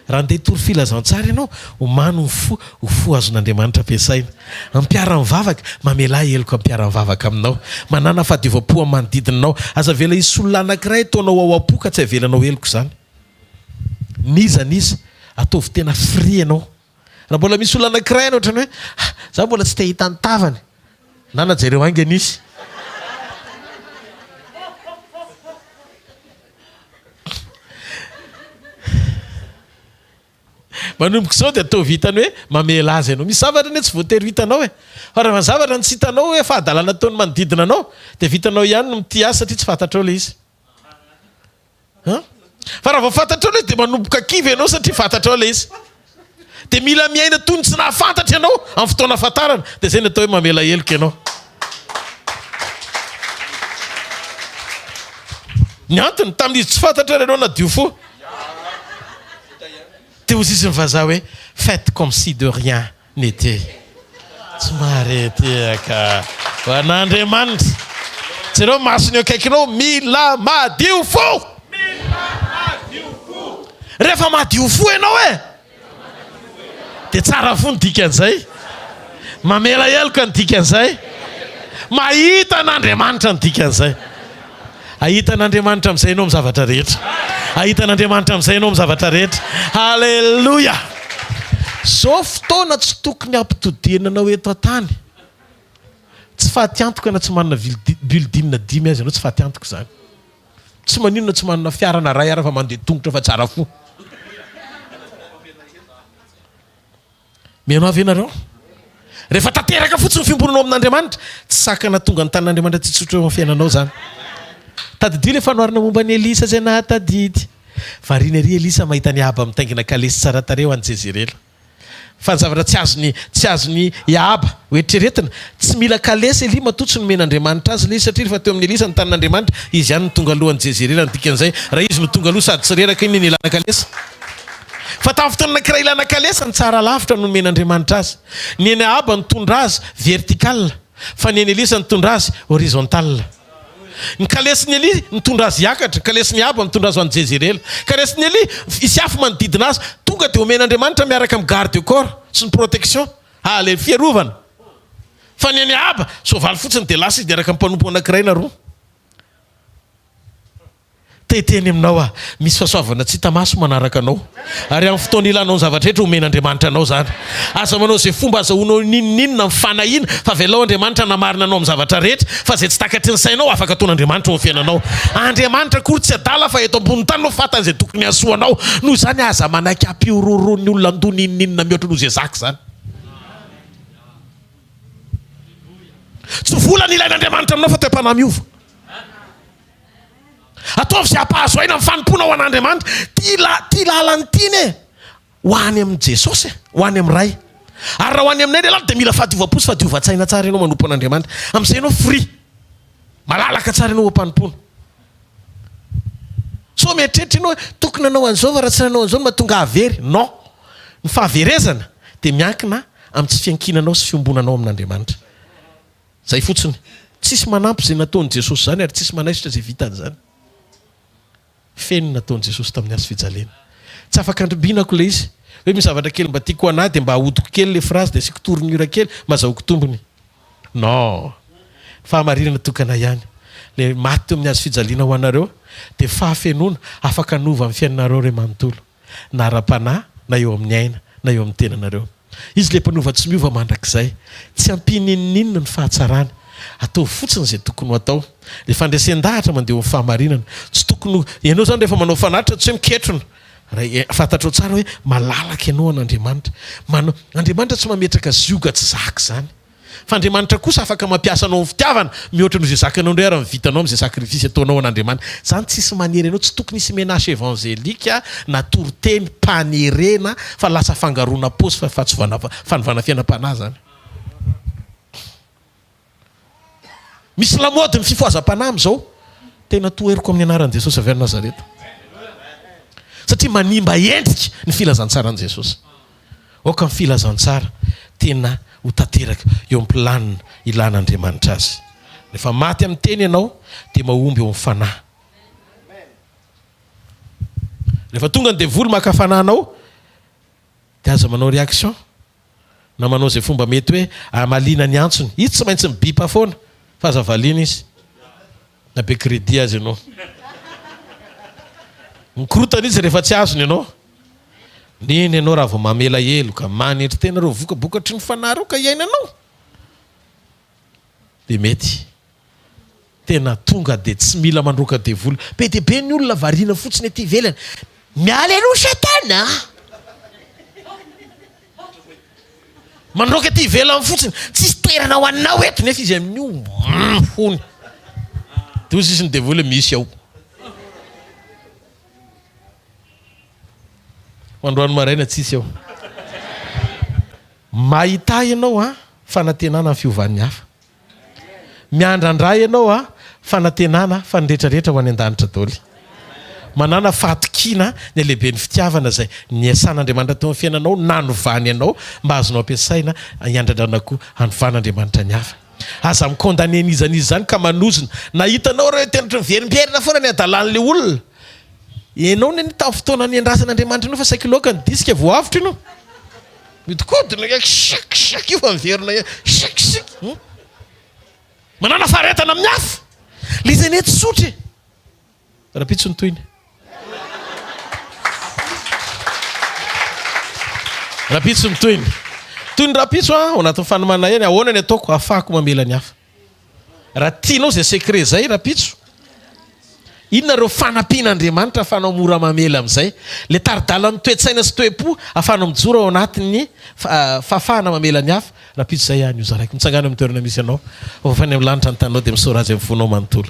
Raha andeha tory filazantsara ianao omano ho fo azon'Andriamanitra ampiasaina. Ampiara mivavaka mamela heloko ampiara mivavaka aminao. Manana fahadiovam-po amin'ny manodidinanao. Aza vela isy olona anankiray ataonao ao am-po ka tsy avelanao heloko izany. Nizanizy ataovy tena fri ianao. Raha mbola misy olona anankiray ianao ohatrany hoe za mbola tsy te hita ny tavany na najereo ange nisy. Manomboka izao dia atao vitany hoe mamela azy ianao. Misy zavatra ny tsy voatery vitanao e. Fa raha zavatra ny tsy hitanao hoe fahadalana ataony manodidina anao dia vitanao ihany no mity azy satria tsy fantatrao ilay izy. Fa raha vao fantatrao ilay izy dia manomboka kivy ianao satria fantatrao ilay izy. Dia mila miaina toy ny tsy nahafantatra ianao amin'ny fotoana fatarana dia izay ny atao hoe mamela helika ianao. Ny antony tamin'izy tsy fantatra ianao nadio fo. Dia hozy izy mivazaha hoe faites comme si de rien n'était. Tsy mahareteka ho an'Andriamanitra. Jereo masony eo akaikinao mila madio fo. Rehefa madio fo ianao e dia tsara fo ny dikan'izay. Mamela heloko ny dikan'izay. Mahita an'Andriamanitra ny dikan'izay. Ahita an'Andriamanitra amin'izay ianao amin'ny zavatra rehetra. Ahita an'Andriamanitra amin'izay ianao amin'ny zavatra rehetra. Halleluja. Zao fotoana tsy tokony ampitodinanao eto an-tany. Tsy fahatyantoka na tsy manana building 5 azy ianao tsy fahatyantoka izany. Tsy maninona tsy manana fiarana ray ara fa mandeha tongotra fa tsara fo. Mianao avy ianareo? Rehefa tanteraka fotsiny fiomponanao amin'Andriamanitra tsy sakana tonga ny tanan'Andriamanitra tsy tsotra eo amin'ny fiainanao izany. Tadidio ilay fanoharana momba ny Elisa izay nahatadidy. Variana ery Elisa mahita ny Aba mitaingina kalesy tsara tareo an'i Jezirela. Fa ny zavatra tsy azony Aba hoetreretina tsy mila kalesy Eli matotsy nomen'Andriamanitra azy ilay satria rehefa teo amin'ny Elisa ny tanan'Andriamanitra izy ihany no tonga alohan'i Jezirela ny dikan'izay raha izy no tonga aloha sady tsy reraka iny ny ilana kalesy. Fa tamin'ny fotoana anankiray ilana kalesa ny tsara lavitra no nomen'Andriamanitra azy. Ny eny Aba nitondra azy vertikal fa ny eny Elisa nitondra azy horizontal. Ny kalesiny Eli nitondra azy hiakatra, kalesiny Aba nitondra azy ho an'i Jezirela. Kalesiny Eli isy afo manodidina azy tonga dia omen'Andriamanitra miaraka amin'ny garde du corps sy ny protection. Le fierovana. Fa ny eny Aba soavaly fotsiny dia lasa izy dia araka mpanompo anankiray na roa. Teteny aminao misy fahasoavana tsy hita maso manaraka anao. Ary amin'ny fotoana ilanao ny zavatra rehetra omen'Andriamanitra anao zany. Aza manao izay fomba azahoanao ninina ny fanahiana fa velao Andriamanitra namarina anao amin'ny zavatra rehetra fa izay tsy takatry ny sainao afaka ataon'Andriamanitra ao amin'ny fiainanao. Andriamanitra kory tsy adala fa eto ambony tany no fatany izay tokony hasoanao. Noho izany aza manaiky ampiororoan'ny olona andoha ninina mihoatra noho izay zaka zany. Tsy volana ilain'Andriamanitra aminao fa te-panahy miova. Ataovy izay hampahazo aina amin'ny fanompona ho an'Andriamanitra. Ty lalany ity ne ho any amin'i Jesosy, ho any amin'ny ray. Ary raha ho any aminay dia mila fahadiovam-po sy fahadiovan-tsaina tsara ianao manompo an'Andriamanitra. Amin'izay ianao free. Malalaka tsara ianao am-panompona. So mieritreritra ianao tokony anao an'izao fa raha tsy nanao an'izao mahatonga havery. Non. Ny fahaverezana dia miankina amin'ny tsy fiankinanao sy fiombonanao amin'Andriamanitra. Zay fotsiny. Tsisy manampy izay nataon'i Jesosy izany ary tsisy manaisitra izay vitan'izany. Feno nataon'i Jesosy tamin'ny hazo fijaliana. Tsy afaka androbinako ilay izy. Hoe misy zavatra kely mba tiako anahy dia mba ahodiko kely ilay phrase dia asiako torin'ora kely mba azahoako tombony. Non. Fahamarinana tokana ihany. le maty teo amin'ny azo fijaliana ho anareo dia fahafenona afaka nova amin'ny fiainanareo ray manontolo na ara-panahy na eo amin'ny aina na eo amin'ny tenanareo. Izy le mpanova tsy miova mandrakizay tsy ampininninina ny fahatsarany atao fotsiny izay tokony ho atao. Le fandraisan-dahatra mandeha amin'ny fahamarinana tsy tokony ianao zany rehefa manao fanaritra tsy hoe miketrona fantatrao tsara hoe malalaka ianao an'Andriamanitra. Andriamanitra tsy mametraka zioga tsy zaka zany fa Andriamanitra kosa afaka mampiasa anao amin'ny fitiavana mihoatra n'izay zakanao indray ary mivitanao amin'izay sakrifisy ataonao an'Andriamanitra. Zany tsisy manery ianao tsy tokony hisy menasy evangelika na toroteny mpanerena fa lasa fangaroana paosy fa fanovana fiainam-panahy zany. Misy lamody ny fifoazam-panahy am'izao tena toeriko amin'ny anaran'i Jesosy avy any Nazareta satria manimba endrika ny filazantsara an' Jesosy. Oka ny filazantsara tena ho tanteraka eo am-pilanina ilan'Andriamanitra azy. Rehefa maty amin'ny teny ianao dia mahomby eo amin'ny fanahy. Rehefa tonga ny devoly maka fanahinao dia aza manao réaction na manao izay fomba mety hoe amalina ny antsony. Izy tsy maintsy mibipa foana fa aza valiana izy na be crédit azy ianao. Mikorotana izy rehefa tsy azony ianao. Neny ianao raha vao mamela heloka manetry tena reo vokabokatry ny fanahy reo ka iainanao dia mety tena tonga dia tsy mila mandroaka devoly. Be dia be ny olona variana fotsiny ety ivelany. Miala aloha satana mandroaka ety ivelany fotsiny tsisy toerana ho anao eto nefa izy amin'io fony dia ozy izy ny devoly misy ao. Androany maraina tsisy ao. Mahita ianao fanantenana ny fiovan'ny hafa. Miandrandra ianao fanantenana fa nyrehetrarehetra ho any an-danitra daoly. Manana fatokiana ny lehibe ny fitiavana izay niasan'Andriamanitra teo amin'ny fiainanao nanovany ianao mba azonao ampiasaina hiandrandranana koa hanovan'Andriamanitra ny hafa. Aza mikondanian'izan'izy zany ka manozona na hitanao reo tenatra miverimberina foana ny adalan'le olona. Ianao ny tamin'ny fotoana ny andrasan'Andriamanitra anao fa sakiloka ny diska voavitra ianao. Mitokodina shak io fa miverina shak. Manana faharetana amin'ny hafa. Le izay nety sotra. Rapitso ny toyny. Rapitso ny toyny. Toyny rapitso ao anatin'ny fanomana eny ahoana ny ataoko ahafahako mamela ny hafa. Raha tianao izay secret zay rapitso. Inona reo fanampian'Andriamanitra afanao mora mamela amin'izay. Le taridalan'ny toetsaina sy toe-po afanao mijoro ao anatin'ny fahafahana mamela ny hafa. Rapitso zay ihany io zaraiky mitsangana amin'ny toerana misy anao. Avafany amin'ny lanitra ny tanao dia misaora azy amin'ny fonao manontolo.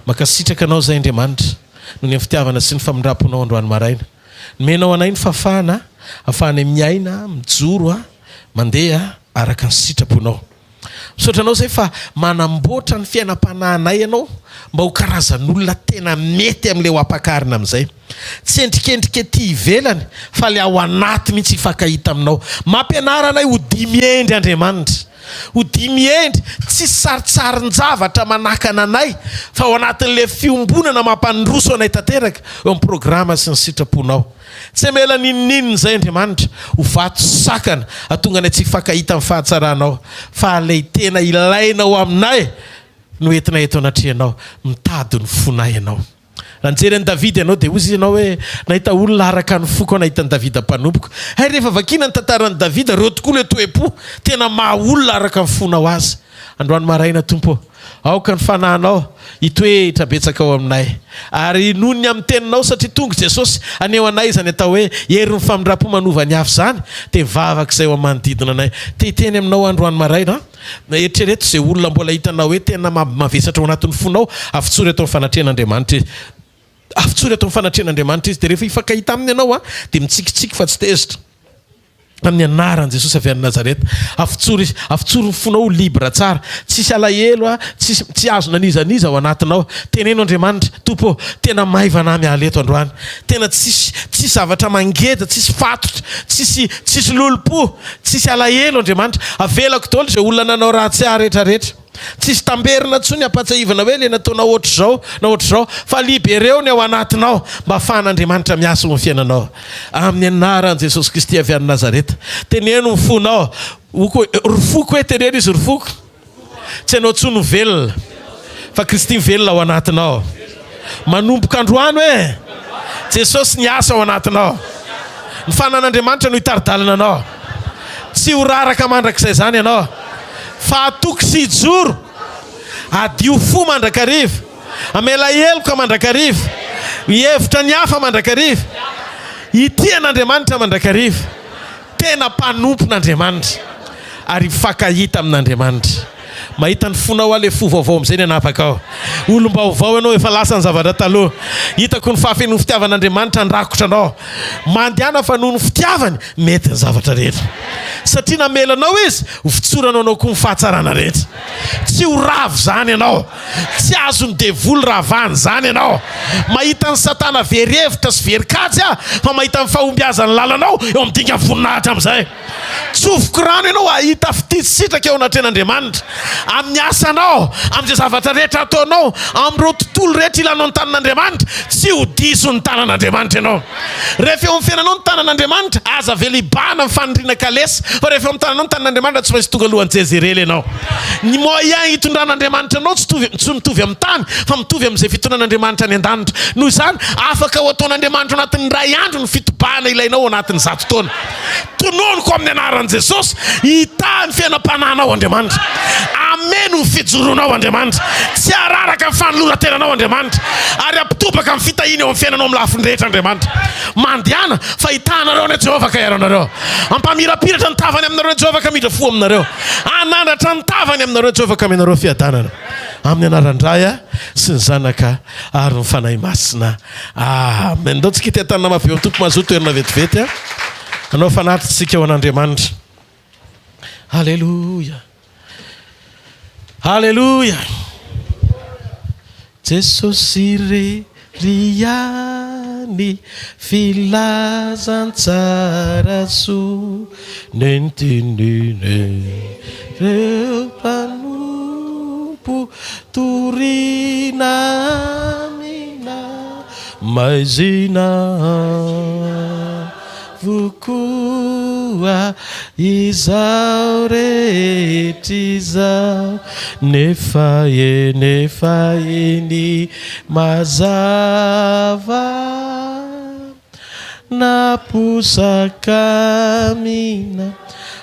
Makasitraka anao zay Andriamanitra noho ny fitiavana sy ny famindraponao androany maraina. Menao anay ny fahafahana ahafahana miaina mijoro mandeha araka ny sitraponao. Misaotranao zay fa manamboatra ny fiainam-panahinay ianao mba ho karazan'olona tena mety amin'ilay ho ampakarina amin'izay. Tsy endrikendrika ety ivelany fa le ao anaty mihitsy hifankahita aminao. Mampianara anay ho dimiendry Andriamanitra. Ho dimiendry tsy sarotsaron-javatra manakana anay fa ao anatin'le fiombonana mampandroso anay tanteraka eo amin'ny programa sy ny sitraponao. Tsy mela ninninina zay Andriamanitra ho vato sakana atonga anay tsy hifankahita amin'ny fahatsaranao fa ilay tena ilainao aminay no entina eto anatrehanao mitady ny fonay ianao. Raha nijery an'i Davida ianao dia ozy ianao hoe nahita olona araka ny foko nahitany Davida mpanompoka. Hay rehefa vakina ny tantaran'i Davida reo tokoa le toe-po tena maha olona araka ny fonao azy. Androany maraina Tompo, aoka ny fanahinao hitoetra betsaka ao aminay ary nohony amin'ny teninao satria tonga Jesosy aneo anay izany atao hoe hery ny famindrapo manova ny hafa zany dia vavaka izay ao manodidina anay. Teny aminao androany maraina eritrereto izay olona mbola hitanao hoe tena mavesatra ao anatin'ny fonao avitsory atao ny fanatrehan'Andriamanitra. Avitsory atao ny fanatrehan'Andriamanitra izy dia rehefa hifankahita aminy ianao dia mitsikitsiky fa tsy tezitra. Amin'ny anaran'i Jesosy avy any Nazareta, avitsory ny fonao libra tsara, tsisy alahelo tsy azo nanizaniza ao anatinao. Teneno Andriamanitra, Tompo, tena maivana miala eto androany. Tena tsisy zavatra mangeda, tsisy fatotra, tsisy lolo-po, tsisy alahelo Andriamanitra. Avelako daholo izay olona nanao ratsy rehetrarehetra. Tsisy tamberina tsony ampatsahivana hoe le nataonao ohatr'izao fa libereo ny ao anatinao mba ahafahan'Andriamanitra miasa ho ny fiainanao. Amin'ny anaran'i Jesosy Kristy avy any Nazareta, teneno ny fonao. Rofoko hoe teneno izy rofoko. Tsy ianao tsony velona fa Kristy mivelona ao anatinao. Manomboka androany hoe Jesosy niasa ao anatinao. Ny fanan'Andriamanitra no hitaridalana anao. Tsy ho raraka mandrakizay zany ianao, fa atoky sy hijoro, adio fo mandrakariva, amela heloka mandrakariva, hihevitra ny hafa mandrakariva, hitian'Andriamanitra mandrakariva, tena mpanompon'Andriamanitra ary mifankahita amin'Andriamanitra. Mahita ny fonao ale fo vaovao amin'izay ny anapaka ao. Olom-baovao ianao efa lasa ny zavatra taloha. Hitako ny fahafen'ny fitiavan'Andriamanitra ndrakotra anao. Mandehana fa noho ny fitiavany mety ny zavatra rehetra. Satria namelanao izy, ho fitsoranao anao koa ny fahatsarana rehetra. Tsy ho ravo zany ianao. Tsy azony devoly ravany zany ianao. Mahita ny Satana very-hevitra sy very-kajy fa mahita ny fahombiazany lalanao eo amin'ny dinga voninahitra amin'izay. Tsofoka rano ianao ahita fitisitraka eo anatren'Andriamanitra. Amin'ny asanao, amin'izay zavatra rehetra ataonao, amin'ireo tontolo rehetra ilanao ny tanan'Andriamanitra, tsy ho diso ny tanan'Andriamanitra ianao. Rehefa eo amin'ny fiainanao ny tanan'Andriamanitra, aza velibana ny faniriana kalesa, fa rehefa eo amin'ny tananao ny tanan'Andriamanitra tsy maintsy tonga alohan'ny Jezerely ianao. Ny moyen hitondran'Andriamanitra anao tsy mitovy amin'ny tany, fa mitovy amin'izay fitondran'Andriamanitra any an-danitra. Noho izany, afaka ho ataon'Andriamanitra anatin'ny ray andro ny fitobahana ilainao anatin'ny 100 taona. Tononoko amin'ny anaran'i Jesosy, hita ny fiainam-pananao Andriamanitra. Ameno ny fijoronao Andriamanitra. Tsy araraka ny fanoloran-tenanao Andriamanitra, ary ampitobaka amin'ny fitahiny eo amin'ny fiainanao amin'ny lafiny rehetra Andriamanitra. Mandehana fa hitanareo ny Jehovah ka ianareo. Ampamirapiratra ny tavany aminareo Jehovah ka midra fo aminareo. Anandratra ny tavany aminareo Jehovah ka aminareo fiadanana. Amin'ny anaran-dray sy ny zanaka ary ny fanahy masina. Amen. Ndao tsika ity tanana maveo tompo mazoto toerana vetivety. Anao fanatitsika eo an'Andriamanitra. Halleluja. Halleluja. Jesosy reriany filazantsara so nentinine reo mpanompo torina mina maizina vokoa izao rehetra izao nefa eny mazava naposaka mina.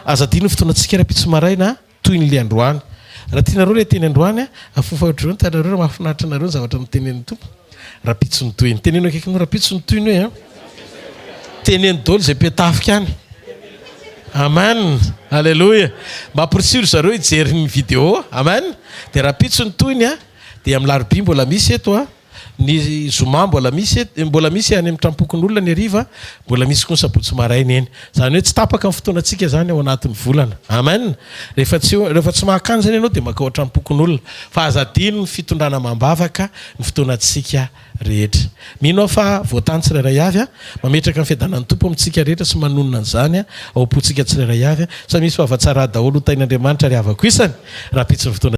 Aza dino fotoanantsika rapitso maraina toy ny le androany. Raha tianareo le teny androany afofaotreo ny tanareo mahafinaritra anareo ny zavatra mitenen'ny tompo. Rapitso ny toyny teneno akaiky no rapitso ny toyny hoe teneny dolo zay petafika any. Amen. Halleluja. Mampirisiro zareo hijery ny vidéo. Amen. Dia rapitso ny toyny dia amin'ny larobia mbola misy eto ny zoma mbola misy any amin'ny trampokon'olona ny hariva, mbola misy koa ny sabotsy maraina eny. Zany hoe tsy tapaka ny fotoanantsika zany ao anatin'ny volana. Amen. Rehefa tsy mahakany zany ianao dia maka ao trampokon'olona, fa azadino ny fitondrana mambavaka ny fotoanantsika rehetra. Mino fa voatany tsirairay avy mametraka ny fiadanan'ny tompo amintsika rehetra sy manonona an'izany ao am-pontsika tsirairay avy sa misy favatsara daholo ho tain'Andriamanitra ry havako isany rapitso ny fotoana